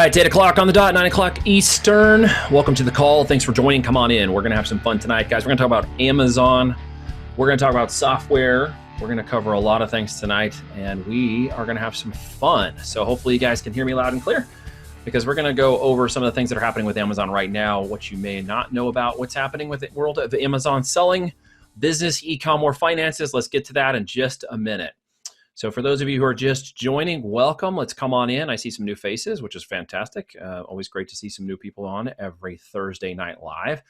right, it's 8 o'clock on the dot, 9 o'clock Eastern. Welcome to the call. Thanks for joining. Come on in. We're going to have some fun tonight, guys. We're going to talk about Amazon. We're going to talk about software. We're going to cover a lot of things tonight, and we are going to have some fun. So hopefully you guys can hear me loud and clear, because we're going to go over some of the things that are happening with Amazon right now, what you may not know about what's happening with the world of Amazon selling, business, e-com, or finances. Let's get to that in just a minute. So for those of you who are just joining, welcome. Let's come on in. I see some new faces, which is fantastic. Always great to see some new people on every Thursday night live.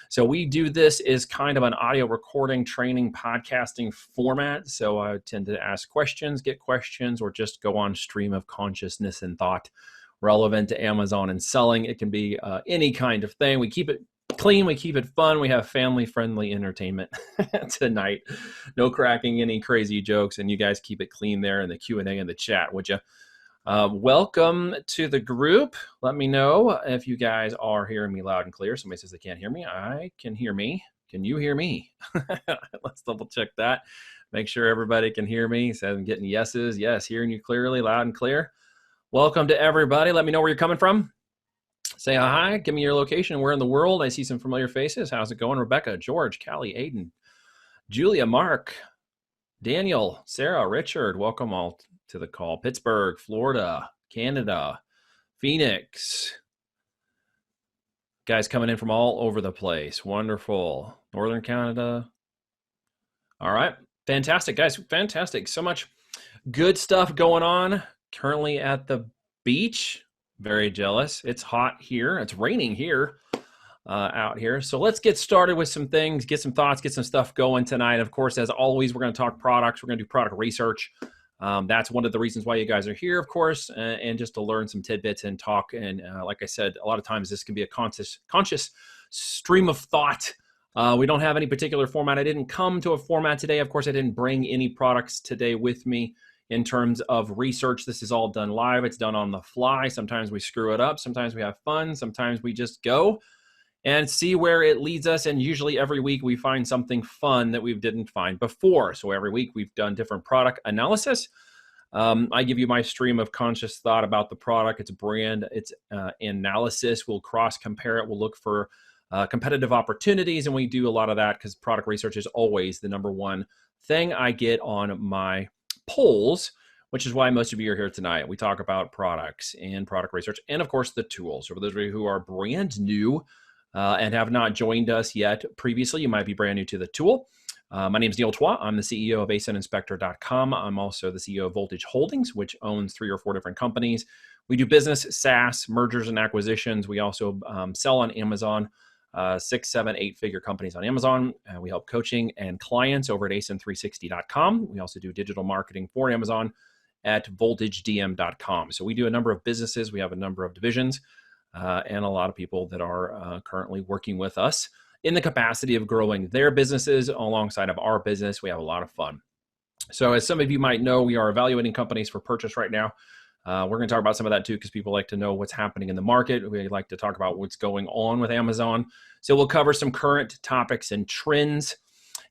So we do this as kind of an audio recording, training, podcasting format. So I tend to ask questions, get questions, or just go on stream of consciousness and thought relevant to Amazon and selling. It can be any kind of thing. We keep it clean, we keep it fun, we have family-friendly entertainment tonight. No cracking any crazy jokes, and you guys keep it clean there in the Q&A and the chat, would you? Welcome to the group. Let me know if you guys are hearing me loud and clear. Somebody says they can't hear me. I can hear me. Can you hear me? Let's double check that. Make sure everybody can hear me. So I'm getting yeses. Yes, hearing you clearly, loud and clear. Welcome to everybody. Let me know where you're coming from. Say hi, give me your location, where in the world. I see some familiar faces. How's it going? Rebecca, George, Callie, Aiden, Julia, Mark, Daniel, Sarah, Richard, welcome all to the call. Pittsburgh, Florida, Canada, Phoenix. Guys coming in from all over the place. Wonderful. Northern Canada. All right, fantastic, guys, fantastic. So much good stuff going on. Currently at the beach. Very jealous. It's hot here. It's raining here, out here. So let's get started with some things, get some thoughts, get some stuff going tonight. Of course, as always, we're going to talk products. We're going to do product research. That's one of the reasons why you guys are here, of course, and just to learn some tidbits and talk. And like I said, a lot of times this can be a conscious stream of thought. We don't have any particular format. I didn't come to a format today. Of course, I didn't bring any products today with me. In terms of research, this is all done live. It's done on the fly. Sometimes we screw it up. Sometimes we have fun. Sometimes we just go and see where it leads us. And usually every week we find something fun that we didn't find before. So every week we've done different product analysis. I give you my stream of conscious thought about the product, its brand, its analysis. We'll cross compare it. We'll look for competitive opportunities. And we do a lot of that because product research is always the number one thing I get on my polls, which is why most of you are here tonight. We talk about products and product research, and of course the tools. So for those of you who are brand new and have not joined us yet previously, you might be brand new to the tool. My name is Neil Twa. I'm the CEO of ASINinspector.com. I'm also the CEO of Voltage Holdings, which owns 3 or 4 different companies. We do business, SaaS, mergers and acquisitions. We also sell on Amazon. 6, 7, 8-figure companies on Amazon. We help coaching and clients over at asin360.com. We also do digital marketing for Amazon at voltagedm.com. So we do a number of businesses. We have a number of divisions and a lot of people that are currently working with us in the capacity of growing their businesses alongside of our business. We have a lot of fun. So as some of you might know, we are evaluating companies for purchase right now. We're going to talk about some of that too, because people like to know what's happening in the market. We like to talk about what's going on with Amazon. So we'll cover some current topics and trends.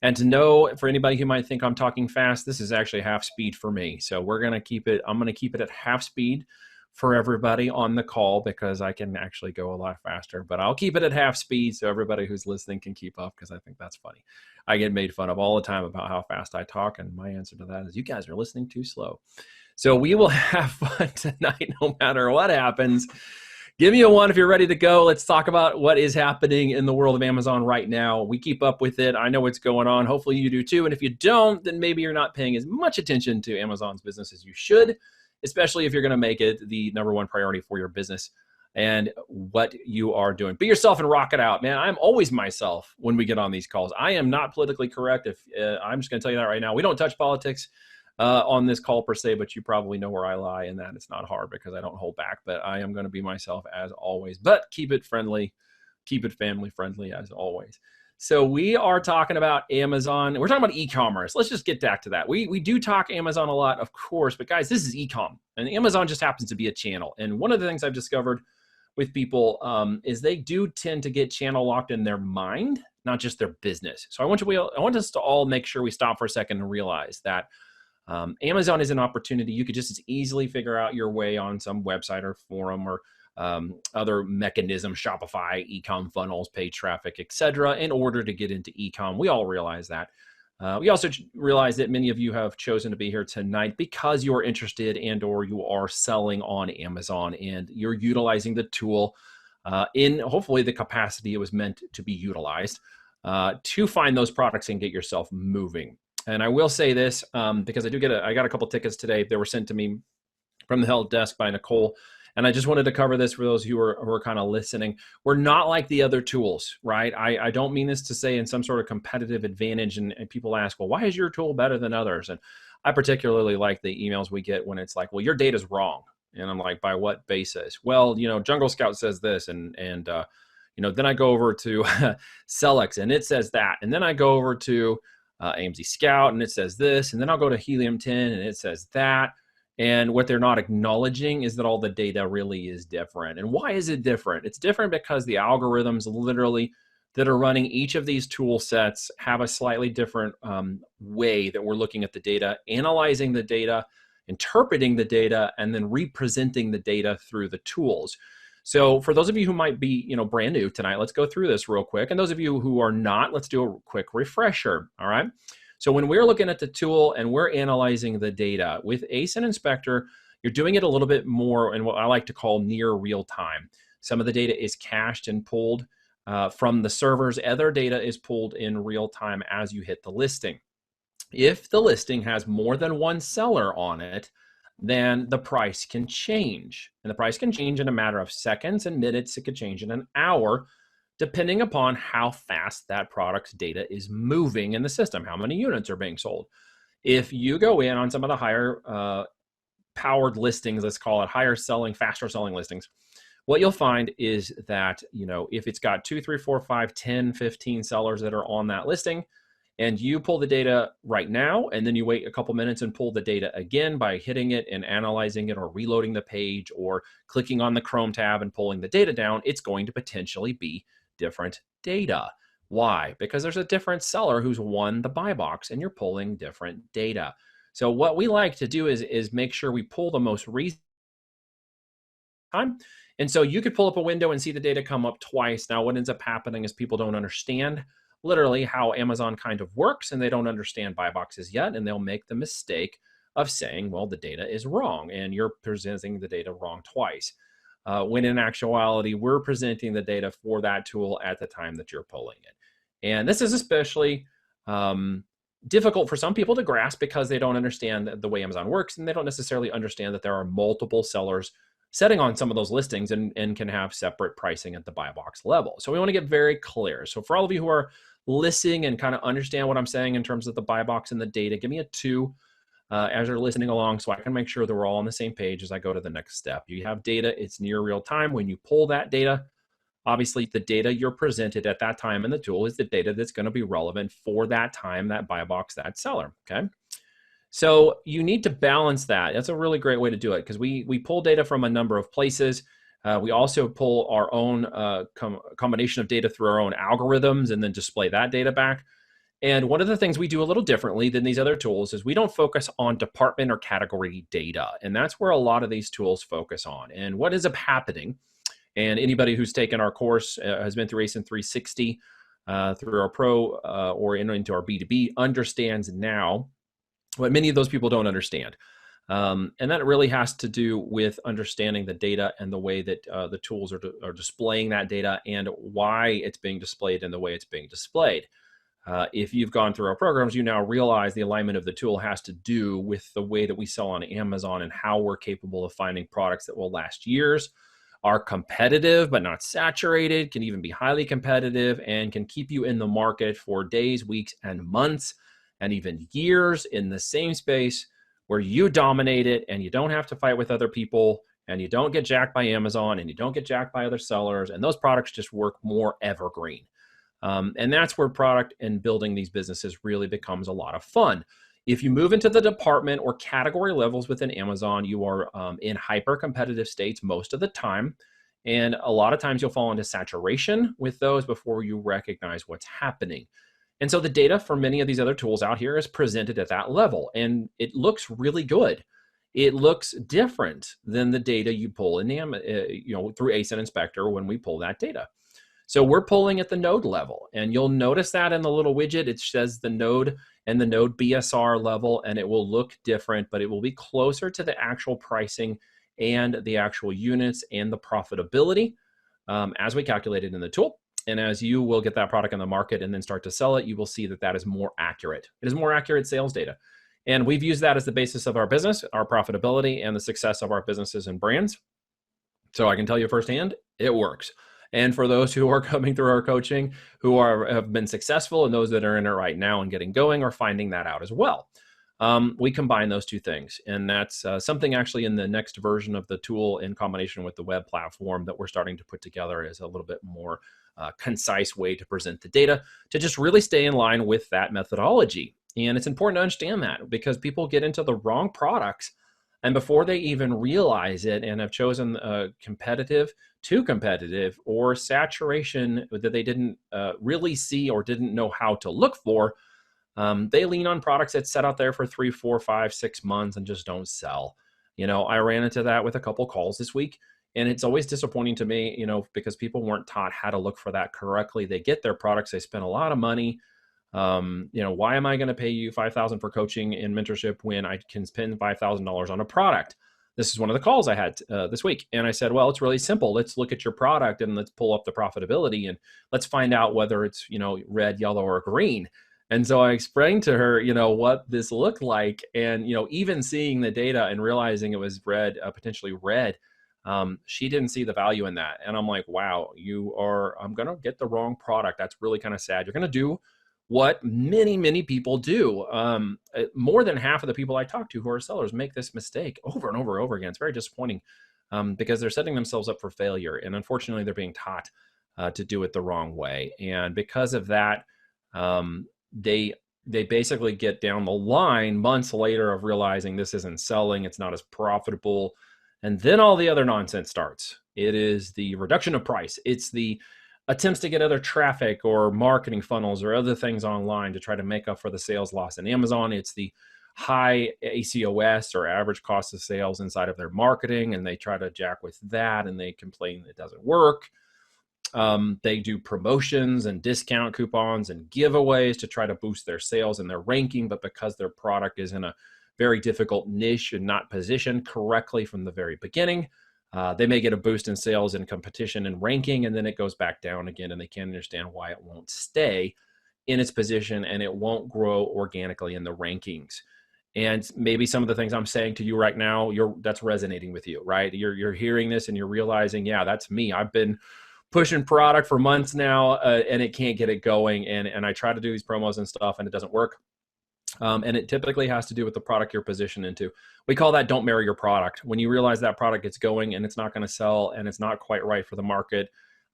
And to know, for anybody who might think I'm talking fast, this is actually half speed for me. So I'm going to keep it at half speed for everybody on the call, because I can actually go a lot faster. But I'll keep it at half speed so everybody who's listening can keep up, because I think that's funny. I get made fun of all the time about how fast I talk, and my answer to that is you guys are listening too slow. So we will have fun tonight no matter what happens. Give me a 1 if you're ready to go. Let's talk about what is happening in the world of Amazon right now. We keep up with it. I know what's going on. Hopefully you do too. And if you don't, then maybe you're not paying as much attention to Amazon's business as you should, especially if you're going to make it the number one priority for your business and what you are doing. Be yourself and rock it out, man. I'm always myself when we get on these calls. I am not politically correct. I'm just going to tell you that right now. We don't touch politics on this call per se, but you probably know where I lie in that. It's not hard because I don't hold back, but I am going to be myself as always, but keep it friendly, keep it family friendly as always. So we are talking about Amazon. We're talking about e-commerce. Let's just get back to that. We do talk Amazon a lot, of course, but guys, this is e-com, and Amazon just happens to be a channel. And one of the things I've discovered with people is they do tend to get channel locked in their mind, not just their business. So I want us to all make sure we stop for a second and realize that Amazon is an opportunity. You could just as easily figure out your way on some website or forum or other mechanisms, Shopify, e-com funnels, paid traffic, etc., in order to get into e-com. We all realize that. We also realize that many of you have chosen to be here tonight because you're interested and or you are selling on Amazon and you're utilizing the tool in hopefully the capacity it was meant to be utilized to find those products and get yourself moving. And I will say this because I got a couple tickets today. They were sent to me from the help desk by Nicole. And I just wanted to cover this for those who are kind of listening. We're not like the other tools, right? I don't mean this to say in some sort of competitive advantage. And people ask, well, why is your tool better than others? And I particularly like the emails we get when it's like, well, your data's wrong. And I'm like, by what basis? Well, Jungle Scout says this, and then I go over to Celex and it says that. And then I go over to AMZ Scout and it says this. And then I'll go to Helium 10 and it says that. And what they're not acknowledging is that all the data really is different. And why is it different? It's different because the algorithms literally that are running each of these tool sets have a slightly different way that we're looking at the data, analyzing the data, interpreting the data, and then representing the data through the tools. So for those of you who might be brand new tonight, let's go through this real quick. And those of you who are not, let's do a quick refresher, all right? So when we're looking at the tool and we're analyzing the data with ASIN Inspector, you're doing it a little bit more in what I like to call near real time. Some of the data is cached and pulled from the servers. Other data is pulled in real time as you hit the listing. If the listing has more than one seller on it, then the price can change. And the price can change in a matter of seconds and minutes. It could change in an hour, depending upon how fast that product's data is moving in the system, how many units are being sold. If you go in on some of the higher powered listings, let's call it higher selling, faster selling listings, what you'll find is that, if it's got 2, 3, 4, 5, 10, 15 sellers that are on that listing, and you pull the data right now, and then you wait a couple minutes and pull the data again by hitting it and analyzing it or reloading the page or clicking on the Chrome tab and pulling the data down, it's going to potentially be different data. Why? Because there's a different seller who's won the buy box and you're pulling different data. So what we like to do is make sure we pull the most recent time. And so you could pull up a window and see the data come up twice. Now what ends up happening is people don't understand literally how Amazon kind of works, and they don't understand buy boxes yet, and they'll make the mistake of saying, well, the data is wrong and you're presenting the data wrong twice. When in actuality, we're presenting the data for that tool at the time that you're pulling it. And this is especially difficult for some people to grasp because they don't understand the way Amazon works, and they don't necessarily understand that there are multiple sellers setting on some of those listings and can have separate pricing at the buy box level. So we want to get very clear. So for all of you who are listening and kind of understand what I'm saying in terms of the buy box and the data, give me a 2. As you're listening along so I can make sure that we're all on the same page as I go to the next step. You have data, it's near real time. When you pull that data, obviously the data you're presented at that time in the tool is the data that's going to be relevant for that time, that buy box, that seller, okay? So you need to balance that. That's a really great way to do it because we pull data from a number of places. We also pull our own combination of data through our own algorithms and then display that data back. And one of the things we do a little differently than these other tools is we don't focus on department or category data. And that's where a lot of these tools focus on. And what ends up happening, and anybody who's taken our course has been through ASIN 360, through our pro or into our B2B, understands now what many of those people don't understand. And that really has to do with understanding the data and the way that the tools are displaying that data and why it's being displayed in the way it's being displayed. If you've gone through our programs, you now realize the alignment of the tool has to do with the way that we sell on Amazon and how we're capable of finding products that will last years, are competitive but not saturated, can even be highly competitive, and can keep you in the market for days, weeks, and months, and even years in the same space where you dominate it and you don't have to fight with other people and you don't get jacked by Amazon and you don't get jacked by other sellers, and those products just work more evergreen. And that's where product and building these businesses really becomes a lot of fun. If you move into the department or category levels within Amazon, you are in hyper competitive states most of the time. And a lot of times you'll fall into saturation with those before you recognize what's happening. And so the data for many of these other tools out here is presented at that level, and it looks really good. it looks different than the data you pull in through ASIN Inspector when we pull that data. So we're pulling at the node level, and you'll notice that in the little widget, it says the node and the node BSR level, and it will look different, but it will be closer to the actual pricing and the actual units and the profitability as we calculated in the tool. And as you will get that product on the market and then start to sell it, you will see that that is more accurate. It is more accurate sales data. And we've used that as the basis of our business, our profitability, and the success of our businesses and brands. So I can tell you firsthand, it works. And for those who are coming through our coaching, who have been successful, and those that are in it right now and getting going are finding that out as well. We combine those two things. And that's something actually in the next version of the tool in combination with the web platform that we're starting to put together as a little bit more concise way to present the data to just really stay in line with that methodology. And it's important to understand that because people get into the wrong products, and before they even realize it and have chosen competitive, too competitive, or saturation that they didn't really see or didn't know how to look for, they lean on products that set out there for 3, 4, 5, 6 months and just don't sell. I ran into that with a couple calls this week, and it's always disappointing to me, because people weren't taught how to look for that correctly. They get their products, they spend a lot of money. Why am I going to pay you $5,000 for coaching and mentorship when I can spend $5,000 on a product? This is one of the calls I had this week. And I said, well, it's really simple. Let's look at your product and let's pull up the profitability and let's find out whether it's, red, yellow, or green. And so I explained to her, what this looked like. And, even seeing the data and realizing it was red, potentially red, she didn't see the value in that. And I'm like, wow, I'm going to get the wrong product. That's really kind of sad. You're going to do what many, many people do. More than half of the people I talk to who are sellers make this mistake over and over and over again. It's very disappointing because they're setting themselves up for failure. And unfortunately, they're being taught to do it the wrong way. And because of that, they basically get down the line months later of realizing this isn't selling, it's not as profitable. And then all the other nonsense starts. It is the reduction of price. It's the attempts to get other traffic or marketing funnels or other things online to try to make up for the sales loss in Amazon. It's the high ACOS or average cost of sales inside of their marketing, and they try to jack with that and they complain it doesn't work. They do promotions and discount coupons and giveaways to try to boost their sales and their ranking, but because their product is in a very difficult niche and not positioned correctly from the very beginning, they may get a boost in sales and competition and ranking, and then it goes back down again, and they can't understand why it won't stay in its position and it won't grow organically in the rankings. And maybe some of the things I'm saying to you right now, that's resonating with you, right? You're hearing this and you're realizing, yeah, that's me. I've been pushing product for months now, and it can't get it going. And I try to do these promos and stuff, and it doesn't work. And it typically has to do with the product you're positioned into. We call that don't marry your product. When you realize that product gets going and it's not going to sell and it's not quite right for the market,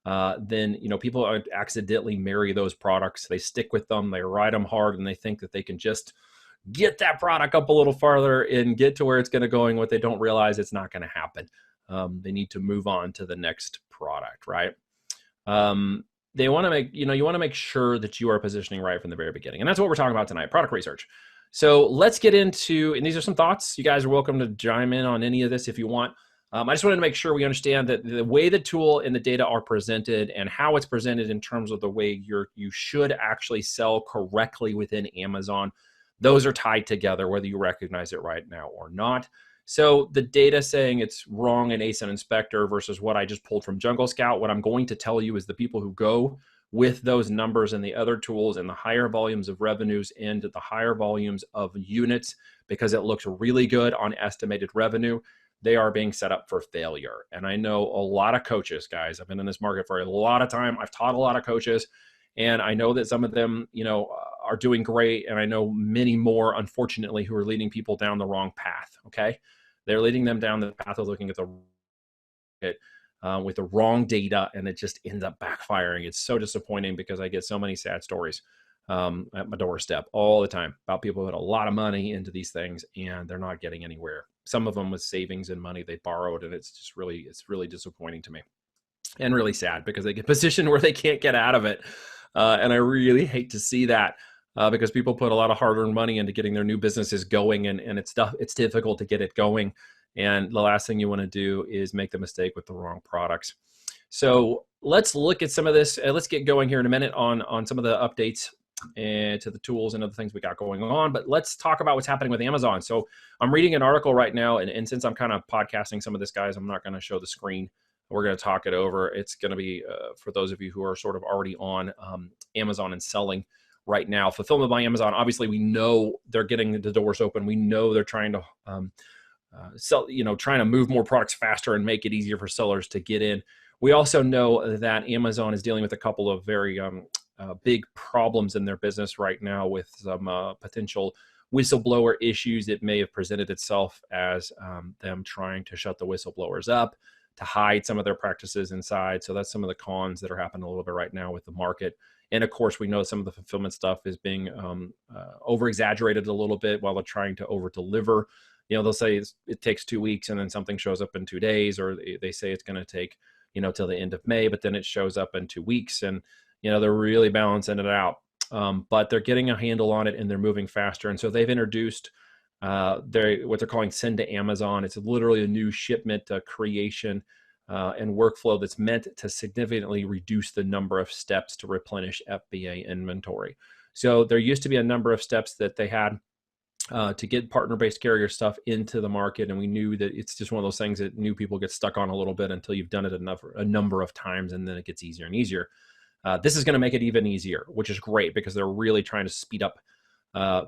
then people accidentally marry those products. They stick with them, they ride them hard, and they think that they can just get that product up a little farther and get to where it's going to go. And what they don't realize, it's not going to happen. They need to move on to the next product, right? They want to make, you want to make sure that you are positioning right from the very beginning. And that's what we're talking about tonight, product research. So let's get into, and these are some thoughts. You guys are welcome to chime in on any of this if you want. I just wanted to make sure we understand that the way the tool and the data are presented and how it's presented in terms of the way you should actually sell correctly within Amazon, those are tied together, whether you recognize it right now or not. So the data saying it's wrong in ASIN Inspector versus what I just pulled from Jungle Scout, what I'm going to tell you is the people who go with those numbers and the other tools and the higher volumes of revenues and the higher volumes of units, because it looks really good on estimated revenue, they are being set up for failure. And I know a lot of coaches, guys. I've been in this market for a lot of time. I've taught a lot of coaches, and I know that some of them, are doing great. And I know many more, unfortunately, who are leading people down the wrong path. Okay. They're leading them down the path of looking at with the wrong data, and it just ends up backfiring. It's so disappointing because I get so many sad stories at my doorstep all the time about people who put a lot of money into these things and they're not getting anywhere. Some of them with savings and money they borrowed, and it's really disappointing to me and really sad because they get positioned where they can't get out of it. And I really hate to see that. because people put a lot of hard-earned money into getting their new businesses going, and it's difficult to get it going. And the last thing you want to do is make the mistake with the wrong products. So let's look at some of this. Let's get going here in a minute on some of the updates and to the tools and other things we got going on. But let's talk about what's happening with Amazon. So I'm reading an article right now, and since I'm kind of podcasting some of this, guys, I'm not going to show the screen. We're going to talk it over. It's going to be for those of you who are sort of already on Amazon and selling right now. Fulfillment by Amazon, obviously, we know they're getting the doors open. We know they're trying to sell, trying to move more products faster and make it easier for sellers to get in. We also know that Amazon is dealing with a couple of very big problems in their business right now with some potential whistleblower issues. It may have presented itself as them trying to shut the whistleblowers up, to hide some of their practices inside. So that's some of the cons that are happening a little bit right now with the market. And of course, we know some of the fulfillment stuff is being over-exaggerated a little bit while they're trying to over-deliver. They'll say it takes 2 weeks and then something shows up in 2 days, or they say it's going to take till the end of May, but then it shows up in 2 weeks, and they're really balancing it out. But they're getting a handle on it, and they're moving faster. And so they've introduced what they're calling Send to Amazon. It's literally a new shipment creation and workflow that's meant to significantly reduce the number of steps to replenish FBA inventory. So there used to be a number of steps that they had to get partner-based carrier stuff into the market, and we knew that it's just one of those things that new people get stuck on a little bit until you've done it a number of times, and then it gets easier and easier. This is going to make it even easier, which is great because they're really trying to speed up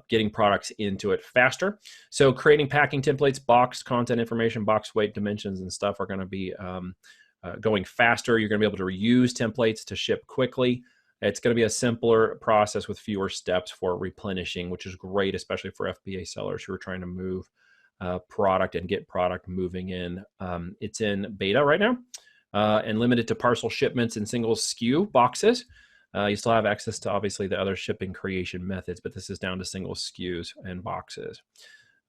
getting products into it faster. So creating packing templates, box content information, box weight, dimensions, and stuff are going to be going faster. You're going to be able to reuse templates to ship quickly. It's going to be a simpler process with fewer steps for replenishing, which is great, especially for FBA sellers who are trying to move product and get product moving in. It's in beta right now and limited to parcel shipments and single SKU boxes. You still have access to, obviously, the other shipping creation methods, but this is down to single SKUs and boxes.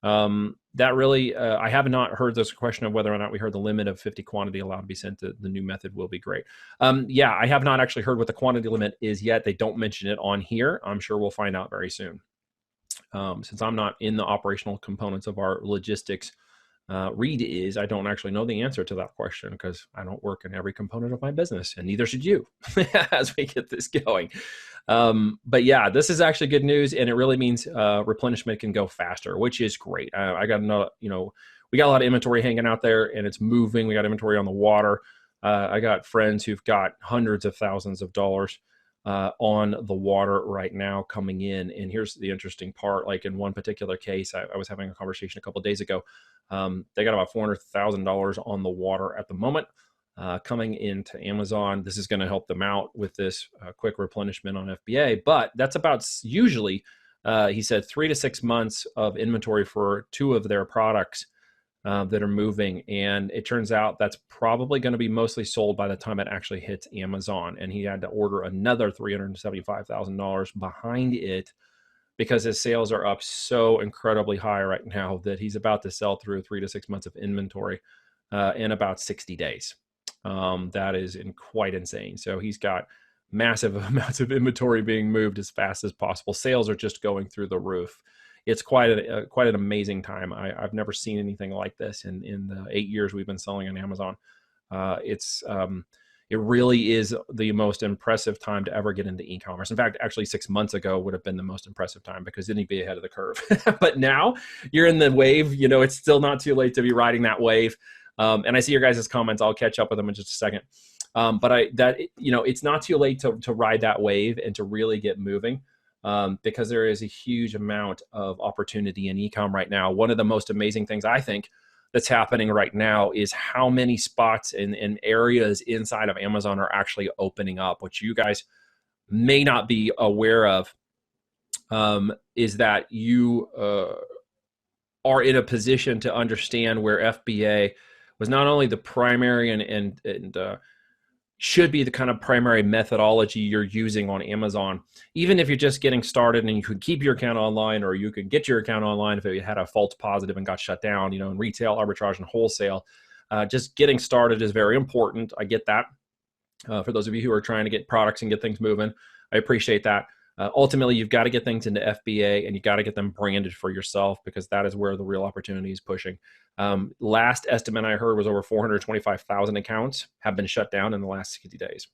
That really, I have not heard this question of whether or not we heard the limit of 50 quantity allowed to be sent to the new method will be great. Yeah, I have not actually heard what the quantity limit is yet. They don't mention it on here. I'm sure we'll find out very soon. Since I'm not in the operational components of our logistics, Reed is, I don't actually know the answer to that question because I don't work in every component of my business, and neither should you as we get this going. But yeah, this is actually good news, and it really means replenishment can go faster, which is great. I got another, we got a lot of inventory hanging out there, and it's moving. We got inventory on the water. I got friends who've got hundreds of thousands of dollars on the water right now coming in. And here's the interesting part. Like in one particular case, I was having a conversation a couple of days ago. They got about $400,000 on the water at the moment coming into Amazon. This is going to help them out with this quick replenishment on FBA, but that's about usually, he said, 3 to 6 months of inventory for 2 of their products that are moving. And it turns out that's probably going to be mostly sold by the time it actually hits Amazon. And he had to order another $375,000 behind it because his sales are up so incredibly high right now that he's about to sell through 3 to 6 months of inventory in about 60 days. That is quite insane. So he's got massive amounts of inventory being moved as fast as possible. Sales are just going through the roof. It's quite an amazing time. I've never seen anything like this in the 8 years we've been selling on Amazon. It really is the most impressive time to ever get into e-commerce. In fact, actually 6 months ago would have been the most impressive time because then you'd be ahead of the curve. But now you're in the wave. It's still not too late to be riding that wave. And I see your guys' comments. I'll catch up with them in just a second. But it's not too late to ride that wave and to really get moving. Because there is a huge amount of opportunity in e-com right now. One of the most amazing things I think that's happening right now is how many spots and areas inside of Amazon are actually opening up, which you guys may not be aware of, is that you are in a position to understand where FBA was not only the primary and should be the kind of primary methodology you're using on Amazon, even if you're just getting started and you could keep your account online, or you could get your account online if it had a false positive and got shut down, in retail, arbitrage, and wholesale. Just getting started is very important. I get that. For those of you who are trying to get products and get things moving, I appreciate that. Ultimately, you've got to get things into FBA and you got to get them branded for yourself, because that is where the real opportunity is pushing. Last estimate I heard was over 425,000 accounts have been shut down in the last 60 days.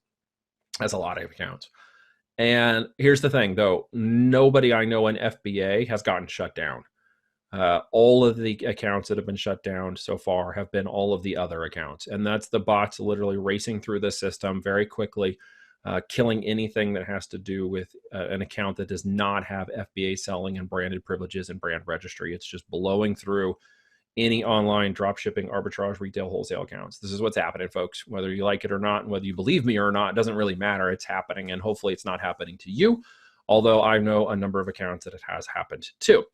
That's a lot of accounts. And here's the thing, though. Nobody I know in FBA has gotten shut down. All of the accounts that have been shut down so far have been all of the other accounts. And that's the bots literally racing through the system very quickly, killing anything that has to do with an account that does not have FBA selling and branded privileges and brand registry. It's just blowing through any online dropshipping, arbitrage, retail, wholesale accounts. This is what's happening, folks. Whether you like it or not, and whether you believe me or not, doesn't really matter. It's happening, and hopefully it's not happening to you, although I know a number of accounts that it has happened to.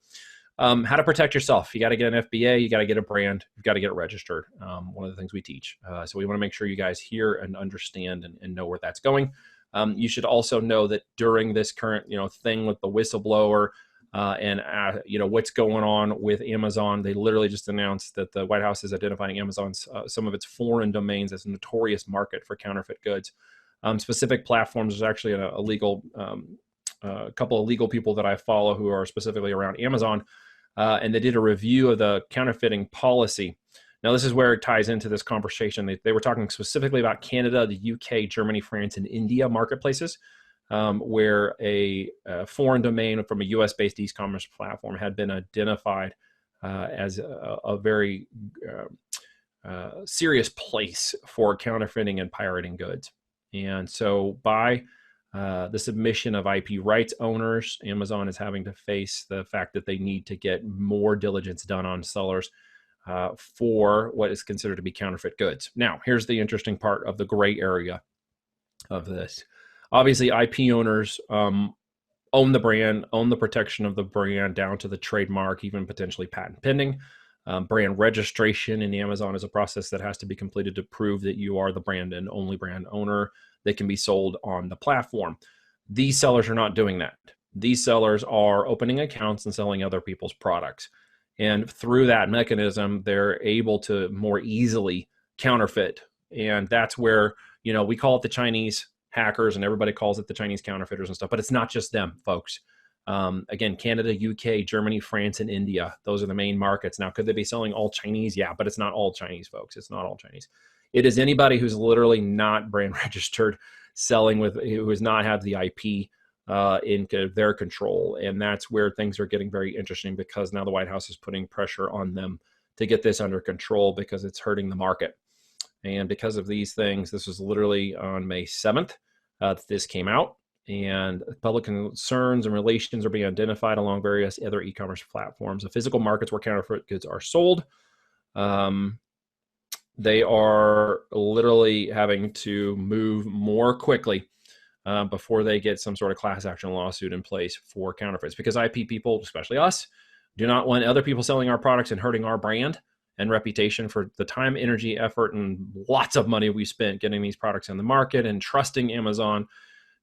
How to protect yourself. You got to get an FBA, you got to get a brand, you've got to get it registered. One of the things we teach. So we want to make sure you guys hear and understand and know where that's going. You should also know that during this current, thing with the whistleblower, and what's going on with Amazon. They literally just announced that the White House is identifying Amazon's some of its foreign domains as a notorious market for counterfeit goods. Specific platforms. There's actually a couple of legal people that I follow who are specifically around Amazon, and they did a review of the counterfeiting policy. Now, this is where it ties into this conversation. They were talking specifically about Canada, the UK, Germany, France, and India marketplaces, where a foreign domain from a US-based e-commerce platform had been identified as a very serious place for counterfeiting and pirating goods. And so by the submission of IP rights owners, Amazon is having to face the fact that they need to get more diligence done on sellers for what is considered to be counterfeit goods. Now, here's the interesting part of the gray area of this. Obviously, IP owners own the brand, own the protection of the brand down to the trademark, even potentially patent pending. Brand registration in Amazon is a process that has to be completed to prove that you are the brand and only brand owner that can be sold on the platform. These sellers are not doing that. These sellers are opening accounts and selling other people's products. And through that mechanism, they're able to more easily counterfeit. And that's where, we call it the Chinese hackers and everybody calls it the Chinese counterfeiters and stuff, but it's not just them, folks. Again, Canada, UK, Germany, France, and India. Those are the main markets. Now, could they be selling all Chinese? Yeah, but it's not all Chinese, folks. It's not all Chinese. It is anybody who's literally not brand registered, selling who does not have the IP in their control. And that's where things are getting very interesting, because now the White House is putting pressure on them to get this under control because it's hurting the market. And because of these things, this was literally on May 7th that this came out. And public concerns and relations are being identified along various other e-commerce platforms. The physical markets where counterfeit goods are sold, they are literally having to move more quickly before they get some sort of class action lawsuit in place for counterfeits. Because IP people, especially us, do not want other people selling our products and hurting our brand and reputation for the time, energy, effort, and lots of money we spent getting these products in the market and trusting Amazon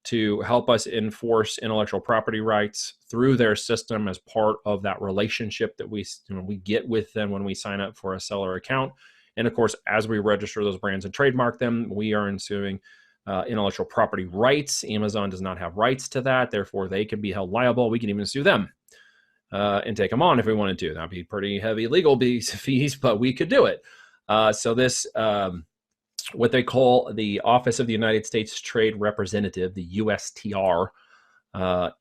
to help us enforce intellectual property rights through their system as part of that relationship that we get with them when we sign up for a seller account. And of course, as we register those brands and trademark them, we are ensuing intellectual property rights. Amazon does not have rights to that. Therefore, they can be held liable. We can even sue them and take them on if we wanted to. That'd be pretty heavy legal fees, but we could do it. So this, what they call the Office of the United States Trade Representative, the USTR,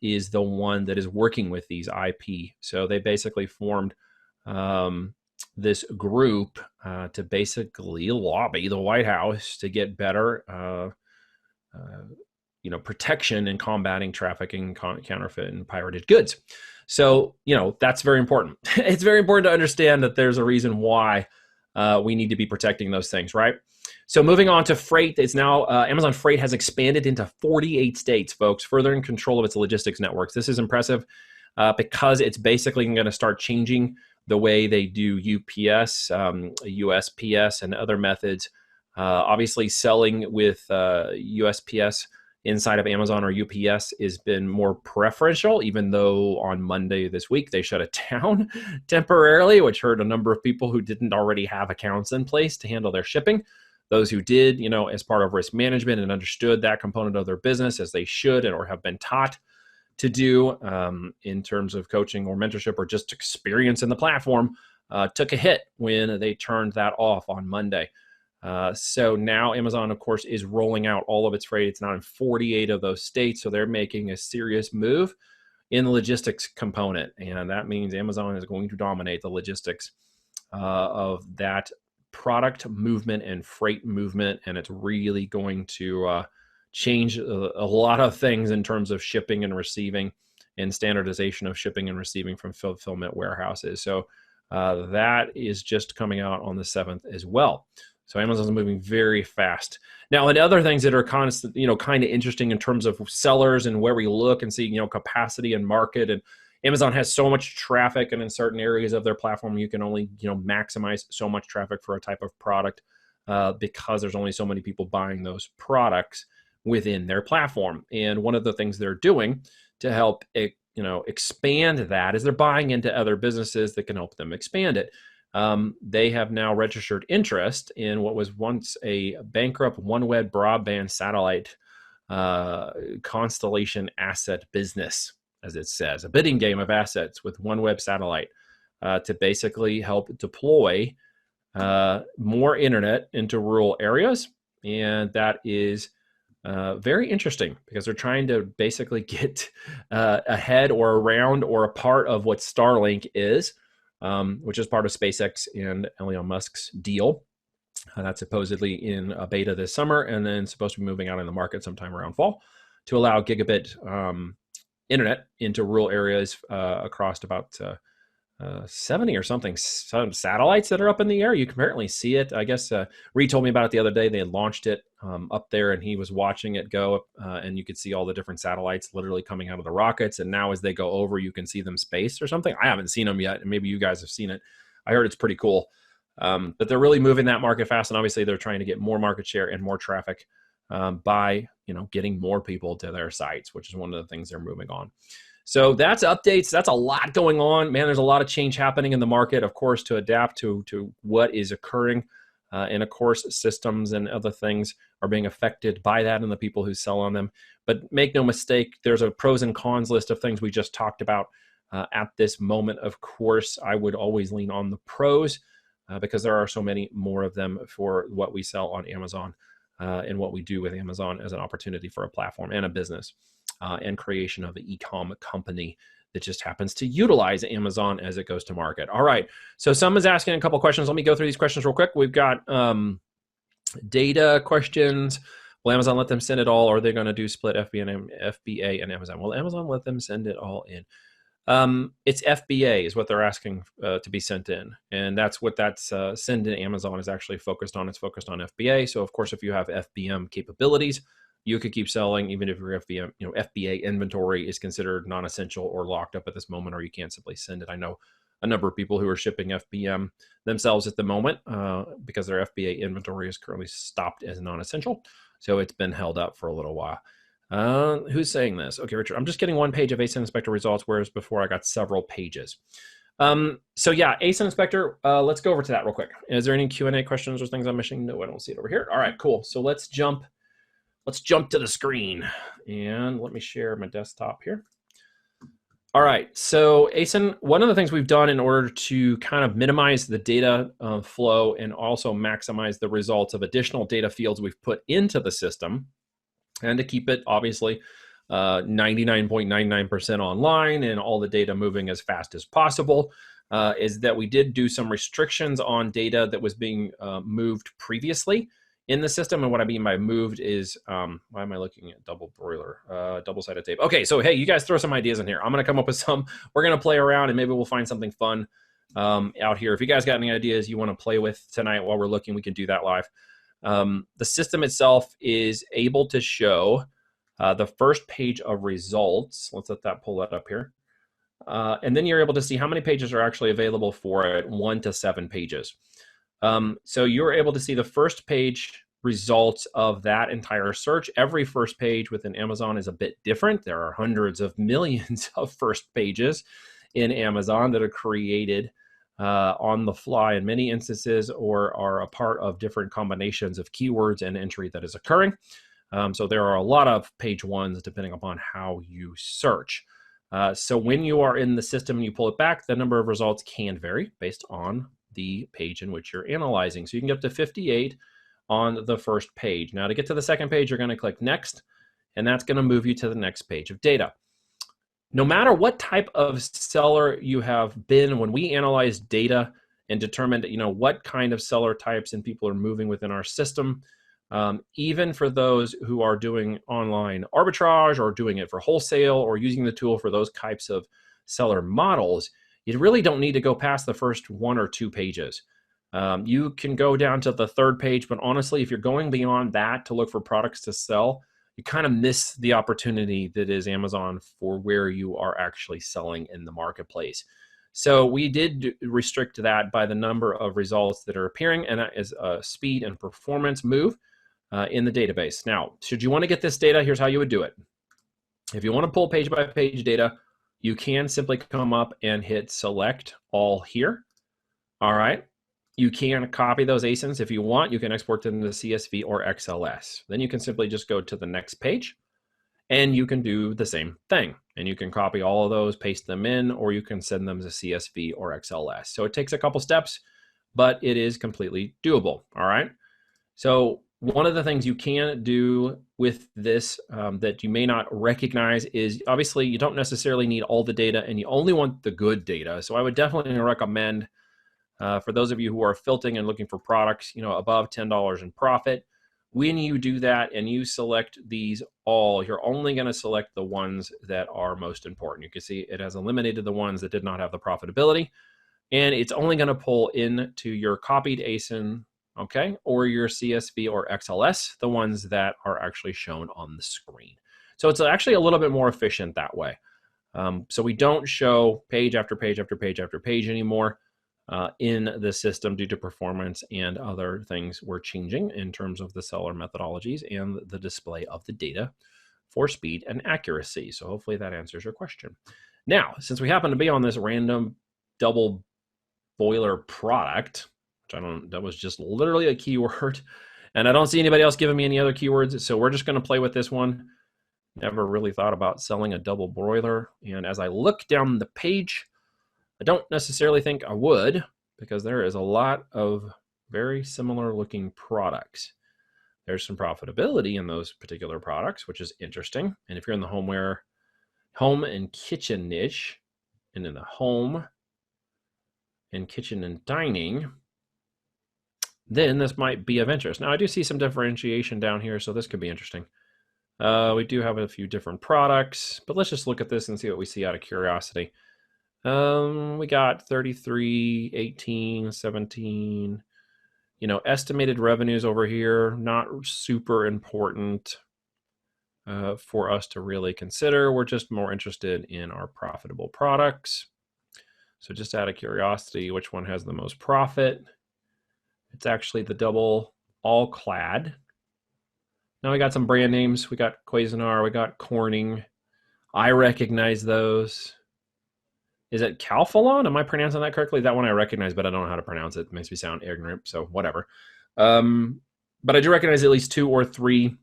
is the one that is working with these IP. So they basically formed this group to basically lobby the White House to get better protection in combating trafficking, counterfeit, and pirated goods. So, that's very important. It's very important to understand that there's a reason why we need to be protecting those things, right? So moving on to freight, it's now Amazon Freight has expanded into 48 states, folks, furthering control of its logistics networks. This is impressive because it's basically going to start changing the way they do UPS, USPS, and other methods. Obviously, selling with USPS inside of Amazon or UPS has been more preferential, even though on Monday this week they shut it down temporarily, which hurt a number of people who didn't already have accounts in place to handle their shipping. Those who did, as part of risk management and understood that component of their business as they should or have been taught, to do in terms of coaching or mentorship or just experience in the platform took a hit when they turned that off on Monday. So now Amazon, of course, is rolling out all of its freight. It's not in 48 of those states, so they're making a serious move in the logistics component, and that means Amazon is going to dominate the logistics of that product movement and freight movement, and it's really going to change a lot of things in terms of shipping and receiving and standardization of shipping and receiving from fulfillment warehouses. So that is just coming out on the 7th as well. So Amazon's moving very fast. Now, and other things that are constant, kind of interesting in terms of sellers and where we look and see, capacity and market. And Amazon has so much traffic, and in certain areas of their platform, you can only, maximize so much traffic for a type of product because there's only so many people buying those products within their platform. And one of the things they're doing to help expand that is they're buying into other businesses that can help them expand it. They have now registered interest in what was once a bankrupt OneWeb broadband satellite constellation asset business, as it says, a bidding game of assets with OneWeb satellite to basically help deploy more internet into rural areas. And that is very interesting because they're trying to basically get ahead or around or a part of what Starlink is. Which is part of SpaceX and Elon Musk's deal. That's supposedly in a beta this summer and then supposed to be moving out in the market sometime around fall to allow gigabit internet into rural areas across about 70 or something some satellites that are up in the air. You can apparently see it. I guess Reed told me about it the other day. They had launched it up there and he was watching it go and you could see all the different satellites literally coming out of the rockets. And now as they go over, you can see them spaced or something. I haven't seen them yet. And maybe you guys have seen it. I heard it's pretty cool. But they're really moving that market fast. And obviously they're trying to get more market share and more traffic by, getting more people to their sites, which is one of the things they're moving on. So that's updates. That's a lot going on, man. There's a lot of change happening in the market, of course, to adapt to what is occurring. And of course, systems and other things are being affected by that and the people who sell on them. But make no mistake, there's a pros and cons list of things we just talked about at this moment. Of course, I would always lean on the pros because there are so many more of them for what we sell on Amazon and what we do with Amazon as an opportunity for a platform and a business. And creation of an e-com company that just happens to utilize Amazon as it goes to market. All right, so someone's asking a couple questions. Let me go through these questions real quick. We've got data questions. Will Amazon let them send it all, or are they going to do split FBA and Amazon? Will Amazon let them send it all in? It's FBA is what they're asking to be sent in. And that's what that's send in Amazon is actually focused on. It's focused on FBA. So of course, if you have FBM capabilities, you could keep selling even if your FBM, FBA inventory is considered non-essential or locked up at this moment, or you can't simply send it. I know a number of people who are shipping FBM themselves at the moment because their FBA inventory is currently stopped as non-essential. So it's been held up for a little while. Who's saying this? Okay, Richard, I'm just getting one page of ASINspector results, whereas before I got several pages. So yeah, ASINspector, let's go over to that real quick. Is there any Q&A questions or things I'm missing? No, I don't see it over here. All right, cool. So let's jump to the screen and let me share my desktop here. All right, so ASIN, one of the things we've done in order to kind of minimize the data flow and also maximize the results of additional data fields we've put into the system, and to keep it obviously 99.99% online and all the data moving as fast as possible, is that we did do some restrictions on data that was being moved previously in the system. And what I mean by moved is, why am I looking at double-sided tape? Okay, so hey, you guys throw some ideas in here. I'm gonna come up with some. We're gonna play around and maybe we'll find something fun out here. If you guys got any ideas you wanna play with tonight while we're looking, we can do that live. The system itself is able to show the first page of results. Let's let that pull that up here. And then you're able to see how many pages are actually available for it, 1 to 7 pages. So you're able to see the first page results of that entire search. Every first page within Amazon is a bit different. There are hundreds of millions of first pages in Amazon that are created on the fly in many instances, or are a part of different combinations of keywords and entry that is occurring. So there are a lot of page ones depending upon how you search. So when you are in the system and you pull it back, the number of results can vary based on the page in which you're analyzing. So you can get up to 58 on the first page. Now to get to the second page, you're going to click next, and that's going to move you to the next page of data. No matter what type of seller you have been, when we analyze data and determined, what kind of seller types and people are moving within our system, even for those who are doing online arbitrage or doing it for wholesale or using the tool for those types of seller models, you really don't need to go past the first 1 or 2 pages. You can go down to the third page, but honestly, if you're going beyond that to look for products to sell, you kind of miss the opportunity that is Amazon for where you are actually selling in the marketplace. So we did restrict that by the number of results that are appearing, and that is a speed and performance move in the database. Now, should you want to get this data, here's how you would do it. If you want to pull page by page data, you can simply come up and hit select all here. All right. You can copy those ASINs if you want. You can export them to CSV or XLS. Then you can simply just go to the next page and you can do the same thing. And you can copy all of those, paste them in, or you can send them to CSV or XLS. So it takes a couple steps, but it is completely doable. All right. So one of the things you can do with this that you may not recognize is obviously you don't necessarily need all the data and you only want the good data. So I would definitely recommend for those of you who are filtering and looking for products, above $10 in profit, when you do that and you select these all, you're only going to select the ones that are most important. You can see it has eliminated the ones that did not have the profitability, and it's only going to pull into your copied ASIN, okay, or your CSV or XLS, the ones that are actually shown on the screen. So it's actually a little bit more efficient that way. So we don't show page after page after page after page anymore. In the system due to performance and other things we're changing in terms of the seller methodologies and the display of the data for speed and accuracy. So hopefully that answers your question. Now, since we happen to be on this random double boiler product, which that was just literally a keyword, and I don't see anybody else giving me any other keywords, so we're just going to play with this one. Never really thought about selling a double broiler, and as I look down the page, I don't necessarily think I would, because there is a lot of very similar looking products. There's some profitability in those particular products, which is interesting. And if you're in the home and kitchen niche, and in the home and kitchen and dining, then this might be of interest. Now I do see some differentiation down here, so this could be interesting. We do have a few different products, but let's just look at this and see what we see out of curiosity. We got 33, 18, 17, estimated revenues over here, not super important for us to really consider. We're just more interested in our profitable products. So just out of curiosity, which one has the most profit? It's actually the double all clad. Now we got some brand names. We got Cuisinart, we got Corning. I recognize those. Is it Calphalon? Am I pronouncing that correctly? That one I recognize, but I don't know how to pronounce it. It makes me sound ignorant, so whatever. But I do recognize at least 2 or 3,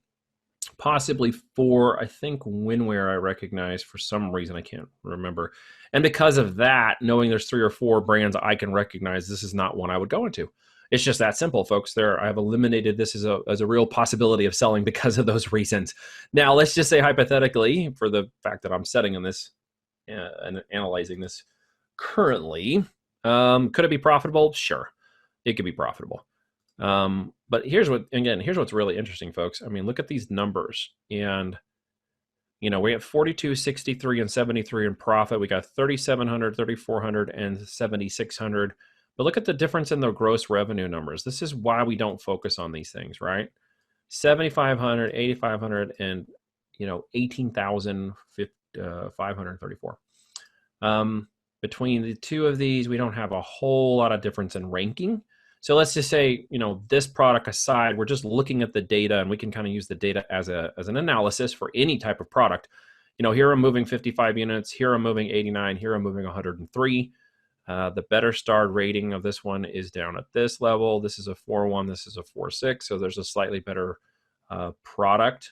possibly 4. I think Winware I recognize for some reason. I can't remember. And because of that, knowing there's 3 or 4 brands I can recognize, this is not one I would go into. It's just that simple, folks. I have eliminated this as a real possibility of selling because of those reasons. Now, let's just say hypothetically, for the fact that I'm setting in this and analyzing this currently, could it be profitable? Sure, it could be profitable. But here's what's really interesting, folks. I mean, look at these numbers, and we have 42, 63, and 73 in profit. We got 3,700, 3,400, and 7,600. But look at the difference in the gross revenue numbers. This is why we don't focus on these things, right? 7,500, 8,500, and 18,534. Between the two of these, we don't have a whole lot of difference in ranking. So let's just say, this product aside, we're just looking at the data, and we can kind of use the data as an analysis for any type of product. Here I'm moving 55 units, here I'm moving 89, here I'm moving 103. The better starred rating of this one is down at this level. This is a 4.1, this is a 4.6. So there's a slightly better product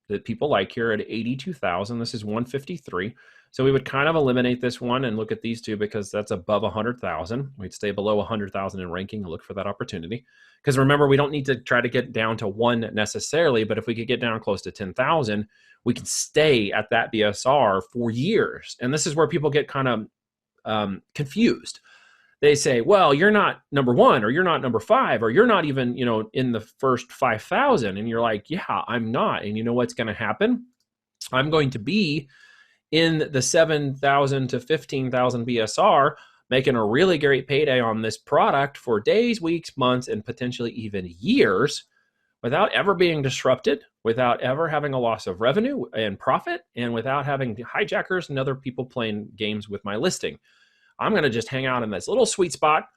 that people like here at 82,000. This is 153. So we would kind of eliminate this one and look at these two because that's above 100,000. We'd stay below 100,000 in ranking and look for that opportunity. Because remember, we don't need to try to get down to 1 necessarily, but if we could get down close to 10,000, we can stay at that BSR for years. And this is where people get kind of confused. They say, well, you're not number 1, or you're not number 5, or you're not even, in the first 5,000. And you're like, yeah, I'm not. And you know what's going to happen? I'm going to be in the 7,000 to 15,000 BSR, making a really great payday on this product for days, weeks, months, and potentially even years without ever being disrupted, without ever having a loss of revenue and profit, and without having hijackers and other people playing games with my listing. I'm going to just hang out in this little sweet spot,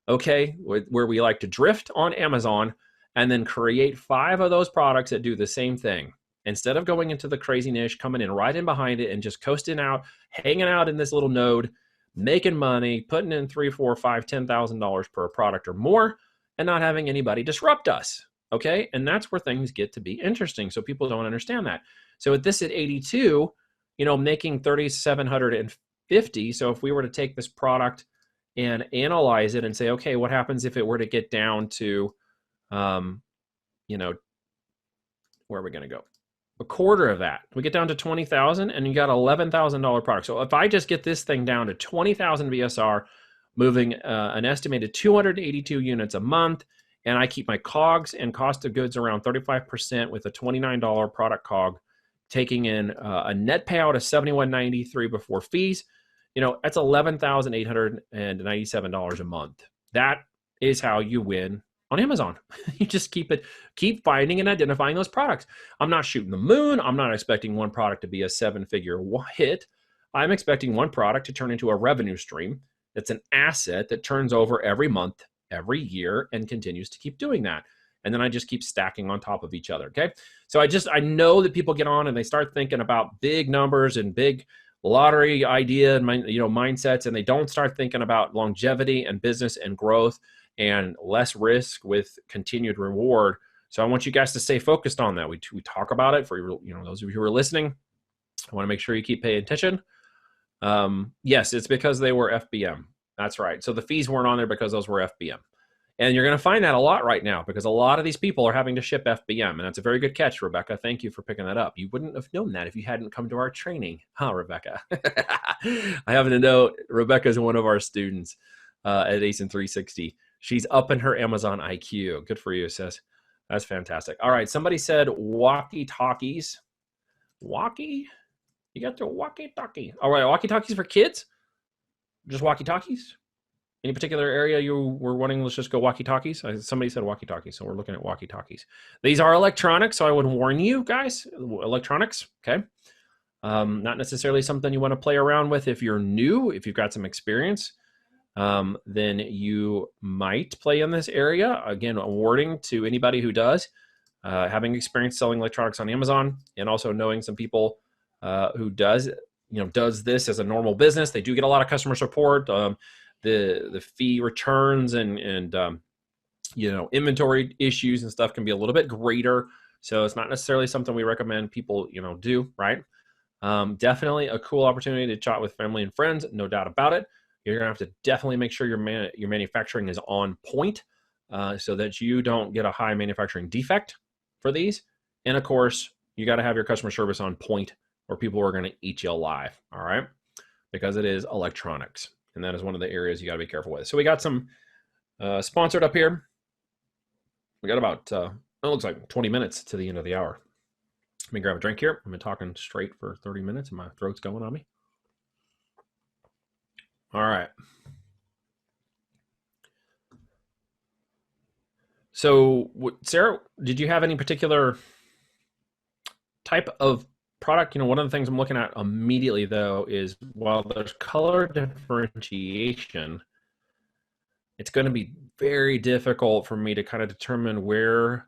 okay, where we like to drift on Amazon, and then create 5 of those products that do the same thing. Instead of going into the crazy niche, coming in right in behind it and just coasting out, hanging out in this little node, making money, putting in $3, $4, $5, $10,000 per product or more, and not having anybody disrupt us. Okay, and that's where things get to be interesting. So people don't understand that. So at this at 82, making 3,750. So if we were to take this product and analyze it and say, okay, what happens if it were to get down to, where are we going to go? A quarter of that. We get down to 20,000 and you got $11,000 product. So if I just get this thing down to 20,000 BSR, moving an estimated 282 units a month, and I keep my COGS and cost of goods around 35% with a $29 product COG, taking in a net payout of $71.93 before fees, that's $11,897 a month. That is how you win on Amazon. You just keep finding and identifying those products. I'm not shooting the moon. I'm not expecting one product to be a 7-figure hit. I'm expecting one product to turn into a revenue stream that's an asset that turns over every month, every year, and continues to keep doing that. And then I just keep stacking on top of each other, okay? So I know that people get on and they start thinking about big numbers and big lottery idea and mindsets, and they don't start thinking about longevity and business and growth and less risk with continued reward. So I want you guys to stay focused on that. We talk about it for those of you who are listening. I want to make sure you keep paying attention. Yes, it's because they were FBM. That's right. So the fees weren't on there because those were FBM. And you're going to find that a lot right now because a lot of these people are having to ship FBM. And that's a very good catch, Rebecca. Thank you for picking that up. You wouldn't have known that if you hadn't come to our training. Huh, Rebecca? I happen to know Rebecca is one of our students at ASIN 360. She's up in her Amazon IQ. Good for you, sis. That's fantastic. All right. Somebody said walkie-talkies. Walkie? You got the walkie-talkie. All right. Walkie-talkies for kids? Just walkie-talkies? Any particular area you were wanting? Let's just go walkie-talkies. Somebody said walkie-talkies, so we're looking at walkie-talkies. These are electronics, so I would warn you guys. Electronics, okay? Not necessarily something you want to play around with if you're new. If you've got some experience, then you might play in this area. Again, a warning to anybody who does. Having experience selling electronics on Amazon and also knowing some people who does this as a normal business. They do get a lot of customer support. The fee returns and inventory issues and stuff can be a little bit greater. So it's not necessarily something we recommend people do, right? Definitely a cool opportunity to chat with family and friends, no doubt about it. You're gonna have to definitely make sure your manufacturing is on point so that you don't get a high manufacturing defect for these. And of course, you got to have your customer service on point or people are going to eat you alive, all right? Because it is electronics. And that is one of the areas you got to be careful with. So we got some sponsored up here. We got about, it looks like 20 minutes to the end of the hour. Let me grab a drink here. I've been talking straight for 30 minutes and my throat's going on me. All right. So Sarah, did you have any particular type of product? One of the things I'm looking at immediately though is while there's color differentiation, it's going to be very difficult for me to kind of determine where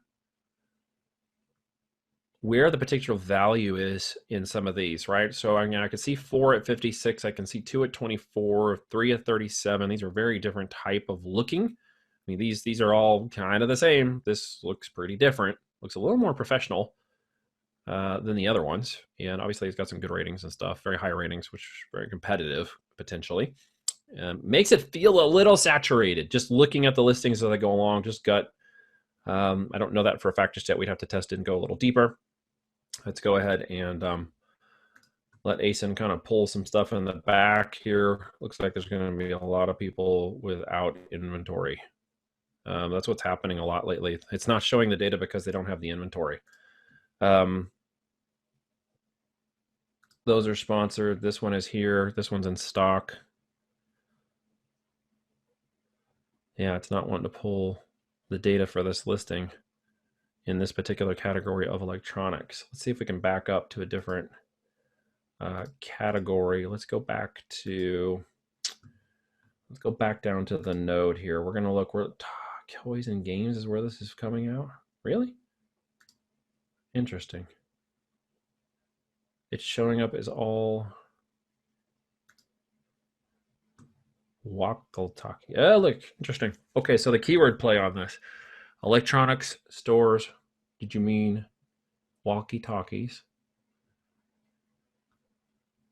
the particular value is in some of these, right? So I can see 4 at 56, I can see 2 at 24, 3 at 37. These are very different type of looking. I mean, these are all kind of the same. This looks pretty different. Looks a little more professional. than the other ones. And obviously it's got some good ratings and stuff, very high ratings, which is very competitive potentially. Makes it feel a little saturated. Just looking at the listings as I go along, just gut. I don't know that for a fact just yet. We'd have to test it and go a little deeper. Let's go ahead and let ASIN kind of pull some stuff in the back here. Looks like there's going to be a lot of people without inventory. That's what's happening a lot lately. It's not showing the data because they don't have the inventory. Those are sponsored. This one is here. This one's in stock. Yeah, it's not wanting to pull the data for this listing in this particular category of electronics. Let's see if we can back up to a different category. Let's go back down to the node here. We're going to look where toys and games is where this is coming out. Really? Interesting. It's showing up as all walkie-talkie. Oh, look, interesting. Okay, so the keyword play on this. Electronics stores. Did you mean walkie-talkies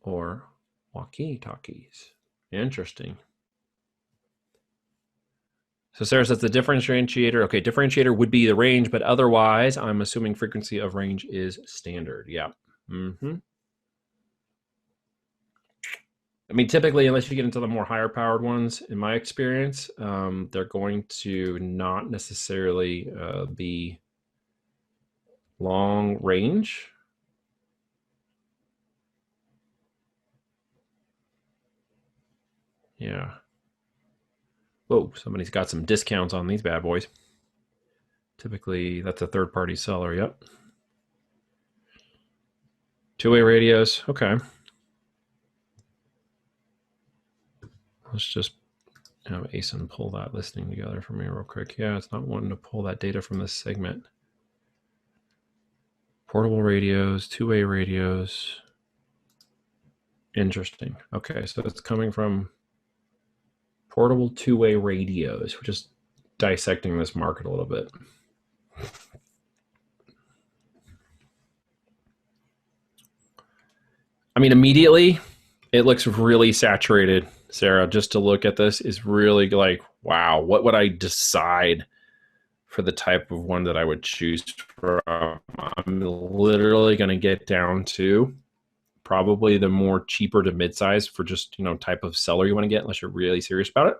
or walkie-talkies? Interesting. So Sarah says the differentiator. Okay, differentiator would be the range, but otherwise, I'm assuming frequency of range is standard. Yeah. I mean, typically, unless you get into the more higher powered ones, in my experience, they're going to not necessarily be long range. Yeah. Whoa, somebody's got some discounts on these bad boys. Typically, that's a third-party seller. Yep. Two-way radios. Okay. Let's just have ASIN pull that listing together for me real quick. Yeah, it's not wanting to pull that data from this segment. Portable radios, two-way radios. Interesting. Okay, so it's coming from portable two-way radios. We're just dissecting this market a little bit. I mean, immediately, it looks really saturated, Sarah. Just to look at this is really like, wow, what would I decide for the type of one that I would choose from? I'm literally going to get down to probably the more cheaper to mid-size for just, type of seller you want to get, unless you're really serious about it.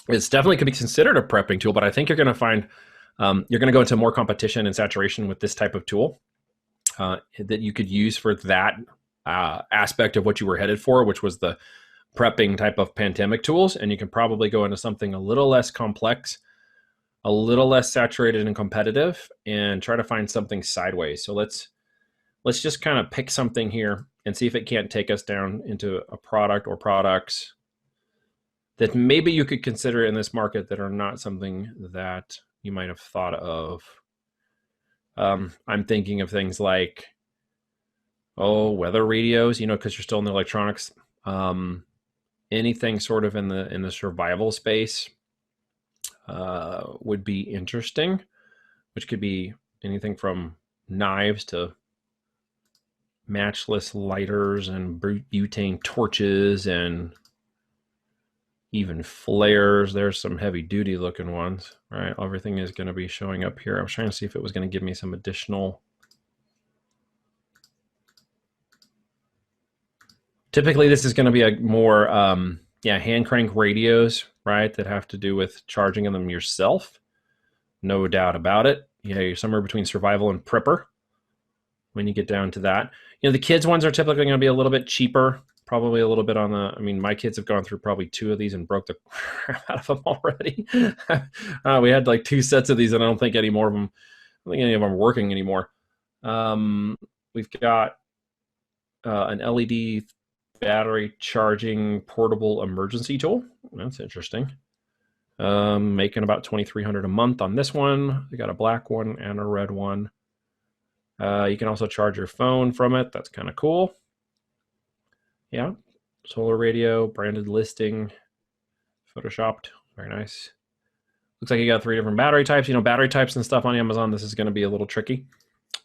It's definitely could be considered a prepping tool, but I think you're going to find you're going to go into more competition and saturation with this type of tool that you could use for that aspect of what you were headed for, which was the prepping type of pandemic tools. And you can probably go into something a little less complex, a little less saturated and competitive, and try to find something sideways. So let's just kind of pick something here and see if it can't take us down into a product or products that maybe you could consider in this market that are not something that you might have thought of. I'm thinking of things like, weather radios, because you're still in the electronics. Anything sort of in the survival space would be interesting, which could be anything from knives to matchless lighters and butane torches and even flares. There's some heavy duty looking ones, right? Everything is going to be showing up here. I was trying to see if it was going to give me some additional. Typically, this is going to be a more, hand crank radios, right? That have to do with charging them yourself. No doubt about it. Yeah, you're somewhere between survival and prepper when you get down to that. The kids ones are typically going to be a little bit cheaper, probably a little bit on the, my kids have gone through probably 2 of these and broke the crap out of them already. We had like 2 sets of these, and I don't think any more of them, I don't think any of them are working anymore. We've got an LED battery charging portable emergency tool. That's interesting. Making about $2,300 a month on this one. We got a black one and a red one. You can also charge your phone from it. That's kind of cool. Yeah, solar radio, branded listing, photoshopped, very nice. Looks like you got 3 different battery types. You know, battery types and stuff on Amazon, this is going to be a little tricky.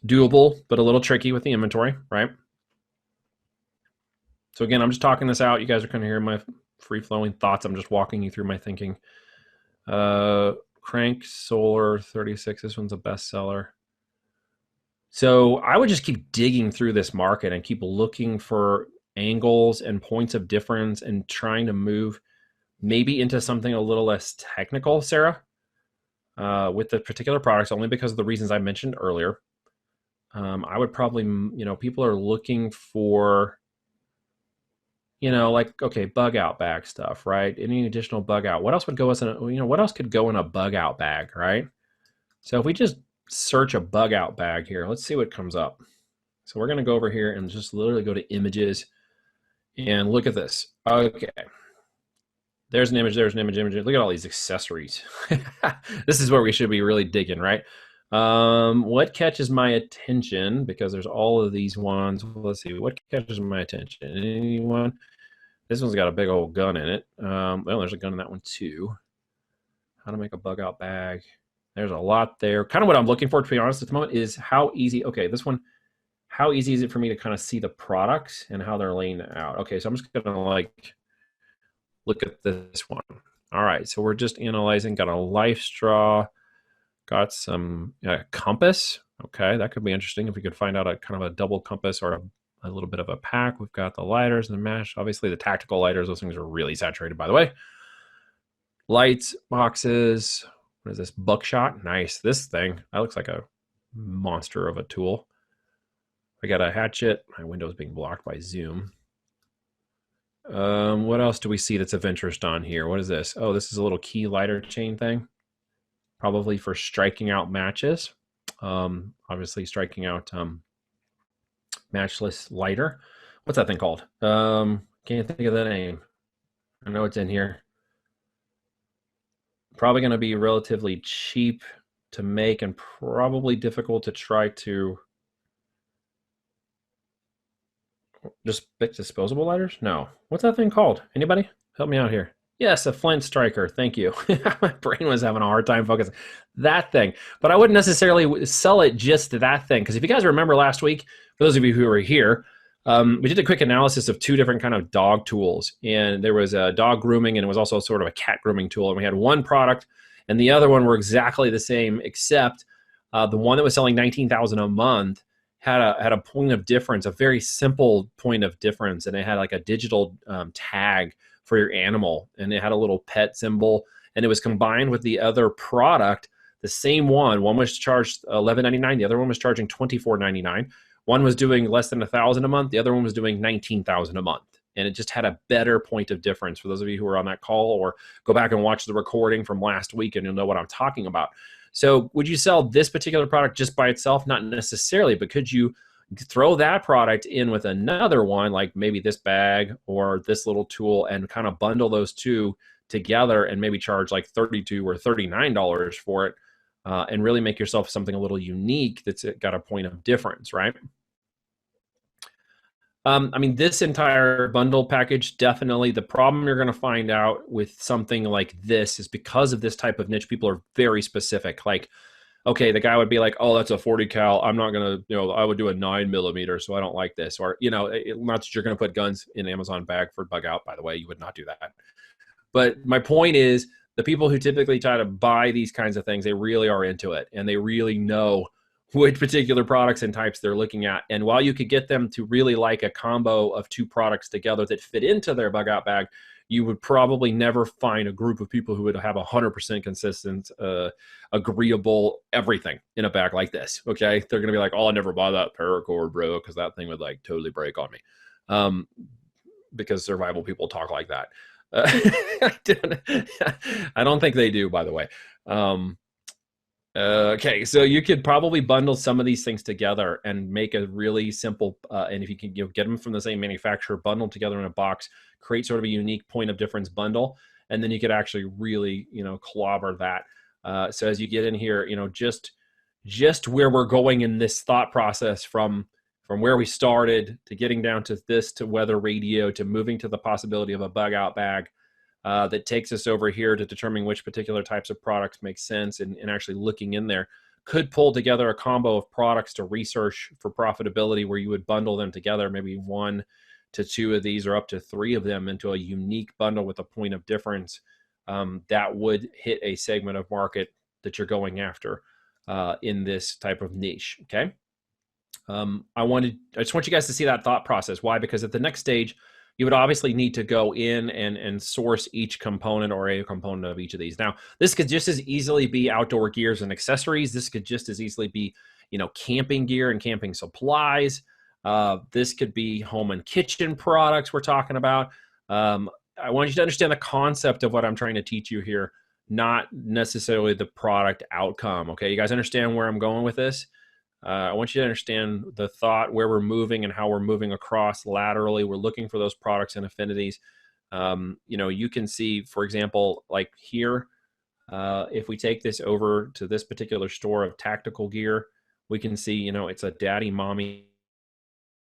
Doable, but a little tricky with the inventory, right? So again, I'm just talking this out. You guys are going to hear my free-flowing thoughts. I'm just walking you through my thinking. Crank Solar 36. This one's a bestseller. So I would just keep digging through this market and keep looking for angles and points of difference and trying to move maybe into something a little less technical, Sarah, with the particular products, only because of the reasons I mentioned earlier. I would probably, you know, people are looking for, you know, like, okay, bug out bag stuff, right? Any additional bug out? What else would go as a, you know, what else could go in a bug out bag, right? So if we just search a bug out bag here, let's see what comes up. So we're going to go over here and just literally go to images and look at this. Okay. There's an image, there's an image. Look at all these accessories. This is where we should be really digging, right? What catches my attention? Because there's all of these ones. Let's see, what catches my attention? Anyone? This one's got a big old gun in it. Well, there's a gun in that one too. How to make a bug out bag. There's a lot there. Kind of what I'm looking for, to be honest, at the moment is how easy, okay, this one, how easy is it for me to kind of see the products and how they're laying out? Okay, so I'm just gonna like, look at this one. All right, so we're just analyzing, got a life straw, got some compass. Okay, that could be interesting if we could find out a kind of a double compass or a little bit of a pack. We've got the lighters and the mesh. Obviously the tactical lighters, those things are really saturated, by the way. Lights, boxes, what is this? Buckshot, nice. This thing, that looks like a monster of a tool. I got a hatchet. My window's being blocked by Zoom. What else do we see that's of interest on here? What is this? Oh, this is a little key lighter chain thing, probably for striking out matches. Obviously striking out matchless lighter. What's that thing called? Can't think of the name. I know it's in here. Probably going to be relatively cheap to make and probably difficult to try to just pick disposable lighters? No. What's that thing called? Anybody? Help me out here. Yes, a flint striker. Thank you. My brain was having a hard time focusing. That thing. But I wouldn't necessarily sell it just to that thing. Because if you guys remember last week, for those of you who were here, we did a quick analysis of 2 different kind of dog tools. And there was a dog grooming and it was also sort of a cat grooming tool. And we had one product and the other one were exactly the same, except the one that was selling $19,000 a month had a point of difference, a very simple point of difference. And it had like a digital tag for your animal. And it had a little pet symbol. And it was combined with the other product, the same one. One was charged $11.99. The other one was charging $24.99. One was doing less than $1,000 a month. The other one was doing $19,000 a month. And it just had a better point of difference. For those of you who were on that call, or go back and watch the recording from last week and you'll know what I'm talking about. So would you sell this particular product just by itself? Not necessarily, but could you throw that product in with another one, like maybe this bag or this little tool, and kind of bundle those 2 together and maybe charge like $32 or $39 for it, and really make yourself something a little unique that's got a point of difference, right? I mean, this entire bundle package, definitely. The problem you're going to find out with something like this is because of this type of niche, people are very specific. Like, okay, the guy would be like, oh, that's a 40 cal. I'm not going to, you know, I would do a 9mm, so I don't like this. Or, you know, not that you're going to put guns in an Amazon bag for bug out, by the way, you would not do that. But my point is, the people who typically try to buy these kinds of things, they really are into it and they really know which particular products and types they're looking at. And while you could get them to really like a combo of 2 products together that fit into their bug out bag, you would probably never find a group of people who would have 100% consistent, agreeable everything in a bag like this. Okay, they're gonna be like, oh, I'll never buy that paracord, bro, because that thing would like totally break on me. Because survival people talk like that. I don't think they do, by the way. Okay, so you could probably bundle some of these things together and make a really simple, and if you can get them from the same manufacturer, bundle together in a box, create sort of a unique point of difference bundle, and then you could actually really, you know, clobber that. So as you get in here, you know, just where we're going in this thought process from where we started to getting down to this, to weather radio, to moving to the possibility of a bug out bag. that takes us over here to determine which particular types of products make sense, and actually looking in there. Could pull together a combo of products to research for profitability where you would bundle them together, maybe 1 to 2 of these or up to 3 of them into a unique bundle with a point of difference that would hit a segment of market that you're going after in this type of niche. Okay. I just want you guys to see that thought process. Why? Because at the next stage, you would obviously need to go in and source each component or a component of each of these. Now, this could just as easily be outdoor gears and accessories. This could just as easily be, camping gear and camping supplies. This could be home and kitchen products we're talking about. I want you to understand the concept of what I'm trying to teach you here, not necessarily the product outcome. Okay, you guys understand where I'm going with this? I want you to understand the thought, where we're moving and how we're moving across laterally. We're looking for those products and affinities. You can see, for example, like here, if we take this over to this particular store of tactical gear, we can see, it's a daddy, mommy,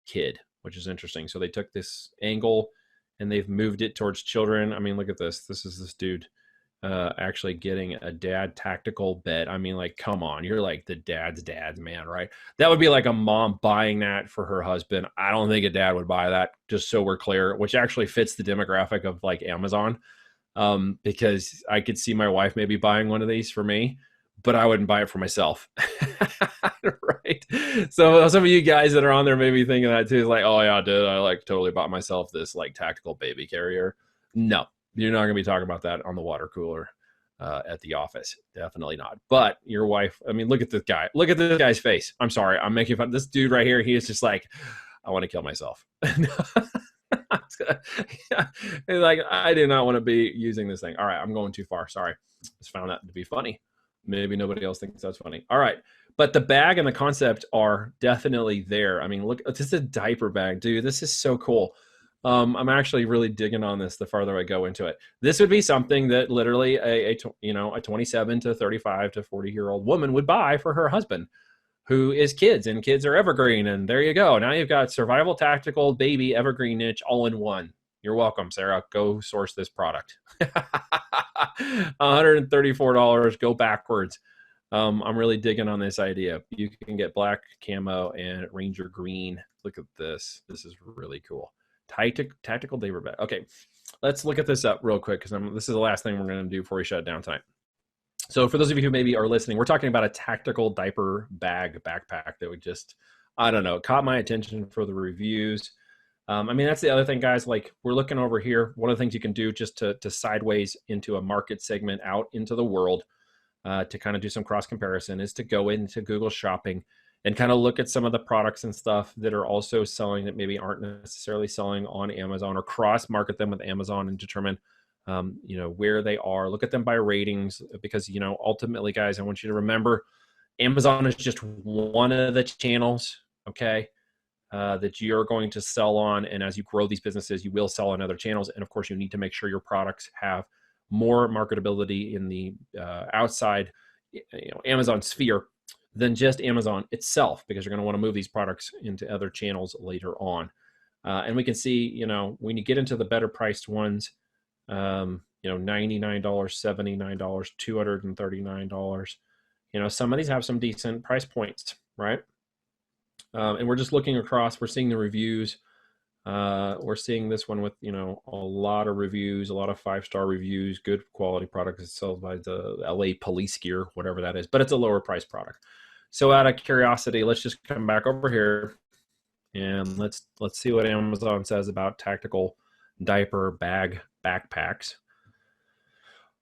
kid, which is interesting. So they took this angle and they've moved it towards children. I mean, look at this. This is this dude actually getting a dad tactical bed. I mean, like, come on, you're like the dad's man, right? That would be like a mom buying that for her husband. I don't think a dad would buy that, just so we're clear, which actually fits the demographic of like Amazon, because I could see my wife maybe buying one of these for me, but I wouldn't buy it for myself. Right? So some of you guys that are on there may be thinking that too, is like, oh yeah, dude, I like totally bought myself this like tactical baby carrier. No, you're not going to be talking about that on the water cooler at the office. Definitely not. But your wife, I mean, look at this guy. Look at this guy's face. I'm sorry. I'm making fun. This dude right here, he is just like, I want to kill myself. Like, I do not want to be using this thing. All right, I'm going too far. Sorry. Just found that to be funny. Maybe nobody else thinks that's funny. All right. But the bag and the concept are definitely there. I mean, look, this is a diaper bag, dude. This is so cool. I'm actually really digging on this the farther I go into it. This would be something that literally a 27 to 35 to 40-year-old woman would buy for her husband, who is kids, and kids are evergreen. And there you go. Now you've got survival, tactical, baby, evergreen niche all in one. You're welcome, Sarah. Go source this product. $134. Go backwards. I'm really digging on this idea. You can get black camo and Ranger green. Look at this. This is really cool. Tactical diaper bag. Okay, let's look at this up real quick, because this is the last thing we're going to do before we shut it down tonight. So for those of you who maybe are listening, we're talking about a tactical diaper bag backpack that would just, I don't know, caught my attention for the reviews. I mean, that's the other thing, guys. Like, we're looking over here. One of the things you can do just to sideways into a market segment out into the world, to kind of do some cross comparison, is to go into Google Shopping and kind of look at some of the products and stuff that are also selling that maybe aren't necessarily selling on Amazon, or cross market them with Amazon and determine, where they are. Look at them by ratings, because, ultimately, guys, I want you to remember, Amazon is just one of the channels, okay, that you're going to sell on. And as you grow these businesses, you will sell on other channels. And of course, you need to make sure your products have more marketability in the outside, Amazon sphere than just Amazon itself, because you're going to want to move these products into other channels later on. And we can see, when you get into the better priced ones, $99, $79, $239, some of these have some decent price points, right? And we're just looking across, we're seeing the reviews. We're seeing this one with, a lot of reviews, a lot of 5-star reviews, good quality products. It's sold by the LA Police Gear, whatever that is, but it's a lower price product. So out of curiosity, let's just come back over here and let's see what Amazon says about tactical diaper bag backpacks.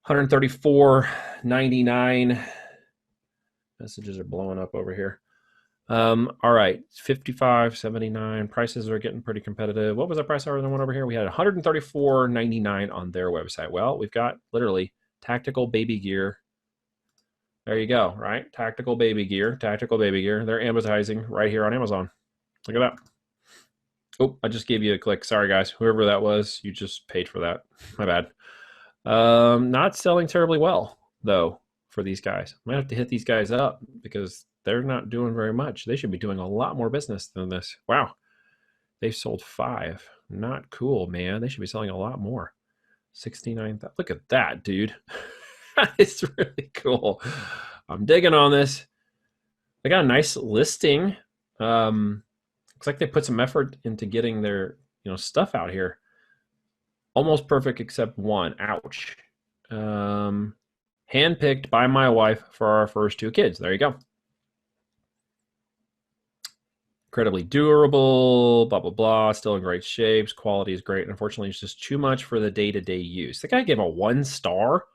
$134.99. Messages are blowing up over here. All right, $55.79. Prices are getting pretty competitive. What was the price of the one over here? We had $134.99 on their website. Well, we've got literally tactical baby gear. There you go, right? Tactical baby gear. They're advertising right here on Amazon. Look at that. Oh, I just gave you a click. Sorry, guys. Whoever that was, you just paid for that. My bad. Not selling terribly well, though, for these guys. I might have to hit these guys up, because they're not doing very much. They should be doing a lot more business than this. Wow. They've sold 5. Not cool, man. They should be selling a lot more. 69,000. Look at that, dude. It's really cool. I'm digging on this. They got a nice listing. Looks like they put some effort into getting their stuff out here. Almost perfect except one. Ouch. Handpicked by my wife for our first 2 kids. There you go. Incredibly durable, blah, blah, blah. Still in great shapes. Quality is great. Unfortunately, it's just too much for the day-to-day use. The guy gave a 1 star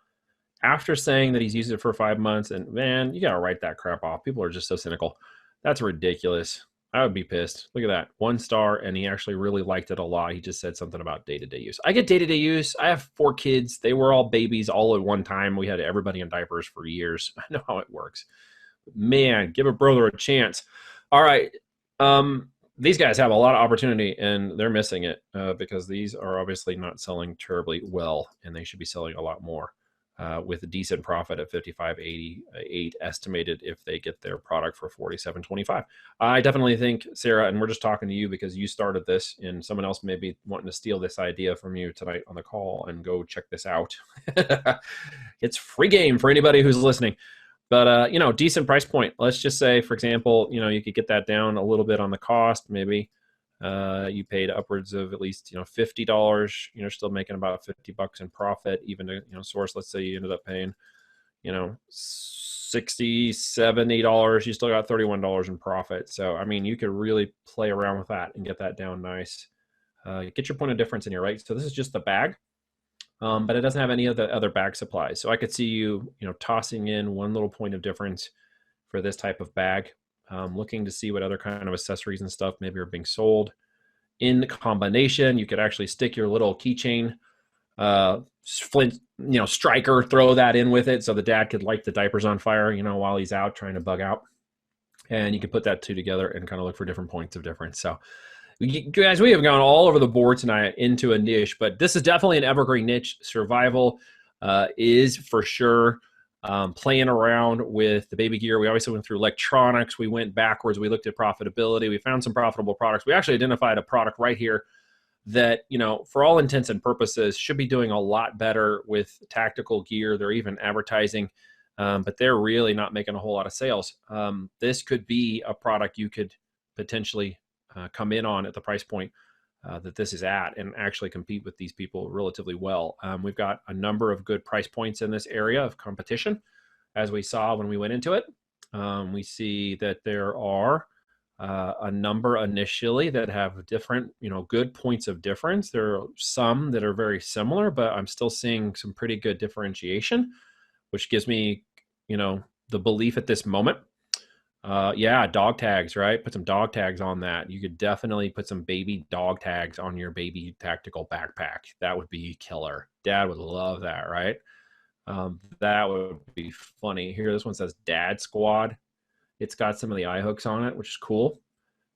after saying that he's used it for 5 months. And man, you got to write that crap off. People are just so cynical. That's ridiculous. I would be pissed. Look at that. 1 star, and he actually really liked it a lot. He just said something about day-to-day use. I get day-to-day use. I have 4 kids. They were all babies all at one time. We had everybody in diapers for years. I know how it works. Man, give a brother a chance. All right. These guys have a lot of opportunity, and they're missing it because these are obviously not selling terribly well, and they should be selling a lot more. With a decent profit at $55.88 estimated if they get their product for $47.25. I definitely think, Sarah, and we're just talking to you because you started this, and someone else may be wanting to steal this idea from you tonight on the call and go check this out. It's free game for anybody who's listening. But, decent price point. Let's just say, for example, you could get that down a little bit on the cost, maybe. You paid upwards of at least $50. You're still making about $50 in profit, even to source. Let's say you ended up paying $60, $70. You still got $31 in profit. So I mean, you could really play around with that and get that down nice. Get your point of difference in here, right? So this is just the bag, but it doesn't have any of the other bag supplies. So I could see you tossing in one little point of difference for this type of bag. Looking to see what other kind of accessories and stuff maybe are being sold in combination. You could actually stick your little keychain, flint, striker, throw that in with it so the dad could light the diapers on fire, while he's out trying to bug out. And you can put that 2 together and kind of look for different points of difference. So guys, we have gone all over the board tonight into a niche, but this is definitely an evergreen niche. Survival is for sure. Playing around with the baby gear. We obviously went through electronics. We went backwards. We looked at profitability. We found some profitable products. We actually identified a product right here that, for all intents and purposes, should be doing a lot better with tactical gear. They're even advertising, but they're really not making a whole lot of sales. This could be a product you could potentially come in on at the price point that this is at and actually compete with these people relatively well. We've got a number of good price points in this area of competition, as we saw when we went into it. We see that there are a number initially that have different, good points of difference. There are some that are very similar, but I'm still seeing some pretty good differentiation, which gives me, the belief at this moment. Yeah, dog tags, right? Put some dog tags on that. You could definitely put some baby dog tags on your baby tactical backpack. That would be killer. Dad would love that, right? That would be funny. Here, this one says Dad Squad. It's got some of the eye hooks on it, which is cool.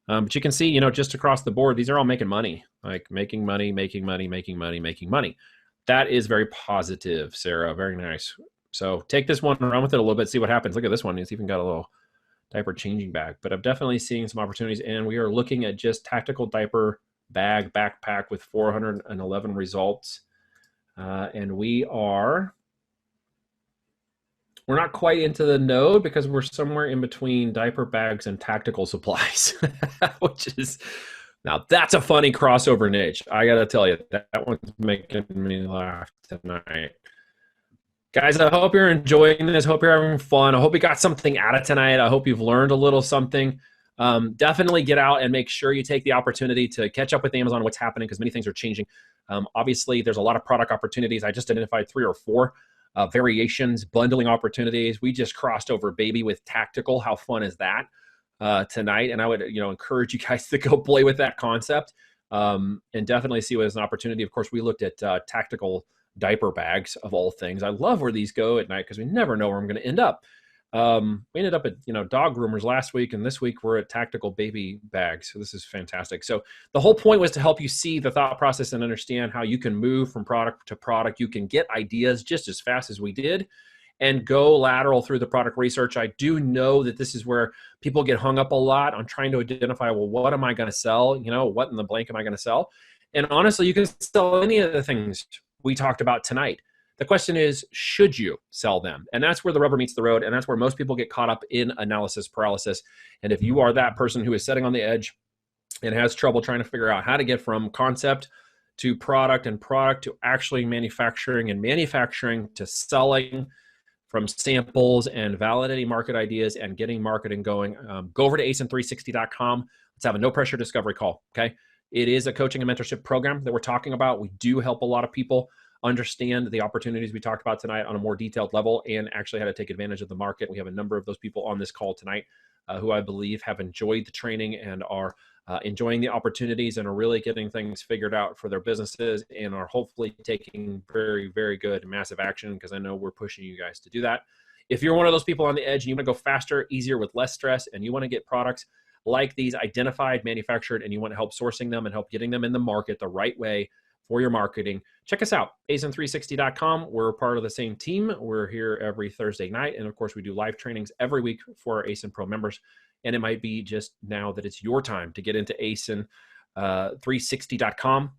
But you can see, just across the board, these are all making money, like making money, making money, making money, making money. That is very positive, Sarah. Very nice. So take this one, run with it a little bit, see what happens. Look at this one. It's even got a little diaper changing bag, but I'm definitely seeing some opportunities, and we are looking at just tactical diaper bag backpack with 411 results. And we're not quite into the node because we're somewhere in between diaper bags and tactical supplies, which is, now that's a funny crossover niche. I got to tell you, that one's making me laugh tonight. Guys, I hope you're enjoying this. Hope you're having fun. I hope you got something out of tonight. I hope you've learned a little something. Definitely get out and make sure you take the opportunity to catch up with Amazon, what's happening, because many things are changing. Obviously, there's a lot of product opportunities. I just identified 3 or 4 variations, bundling opportunities. We just crossed over baby with tactical. How fun is that tonight? And I would encourage you guys to go play with that concept and definitely see it as an opportunity. Of course, we looked at tactical diaper bags of all things. I love where these go at night because we never know where I'm going to end up. We ended up at dog groomers last week, and this week we're at tactical baby bags. So this is fantastic. So the whole point was to help you see the thought process and understand how you can move from product to product. You can get ideas just as fast as we did and go lateral through the product research. I do know that this is where people get hung up a lot on trying to identify, well, what am I going to sell? What in the blank am I going to sell? And honestly, you can sell any of the things we talked about tonight. The question is, should you sell them? And that's where the rubber meets the road. And that's where most people get caught up in analysis paralysis. And if you are that person who is sitting on the edge and has trouble trying to figure out how to get from concept to product and product to actually manufacturing and manufacturing to selling, from samples and validating market ideas and getting marketing going, go over to ASIN360.com. Let's have a no pressure discovery call. Okay. It is a coaching and mentorship program that we're talking about. We do help a lot of people understand the opportunities we talked about tonight on a more detailed level and actually how to take advantage of the market. We have a number of those people on this call tonight who I believe have enjoyed the training and are enjoying the opportunities and are really getting things figured out for their businesses and are hopefully taking very, very good massive action, because I know we're pushing you guys to do that. If you're one of those people on the edge and you want to go faster, easier, with less stress, and you want to get products like these identified, manufactured, and you want to help sourcing them and help getting them in the market the right way for your marketing, check us out, ASIN360.com. We're part of the same team. We're here every Thursday night. And of course, we do live trainings every week for our ASIN Pro members. And it might be just now that it's your time to get into ASIN360.com.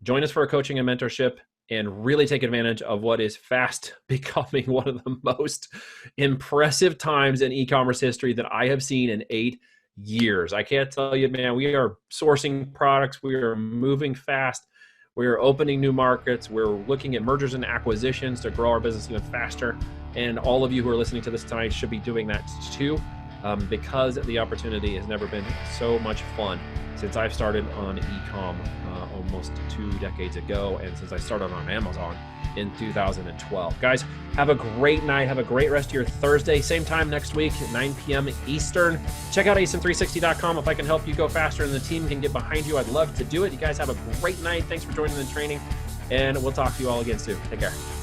Join us for a coaching and mentorship and really take advantage of what is fast becoming one of the most impressive times in e-commerce history that I have seen in 8 years. I can't tell you, man, we are sourcing products. We are moving fast. We are opening new markets. We're looking at mergers and acquisitions to grow our business even faster. And all of you who are listening to this tonight should be doing that too, because the opportunity has never been so much fun since I've started on e-com almost 2 decades ago, and since I started on Amazon in 2012. Guys, have a great night. Have a great rest of your Thursday. Same time next week, 9 p.m. Eastern. Check out ASIN360.com if I can help you go faster and the team can get behind you. I'd love to do it. You guys have a great night. Thanks for joining the training, and we'll talk to you all again soon. Take care.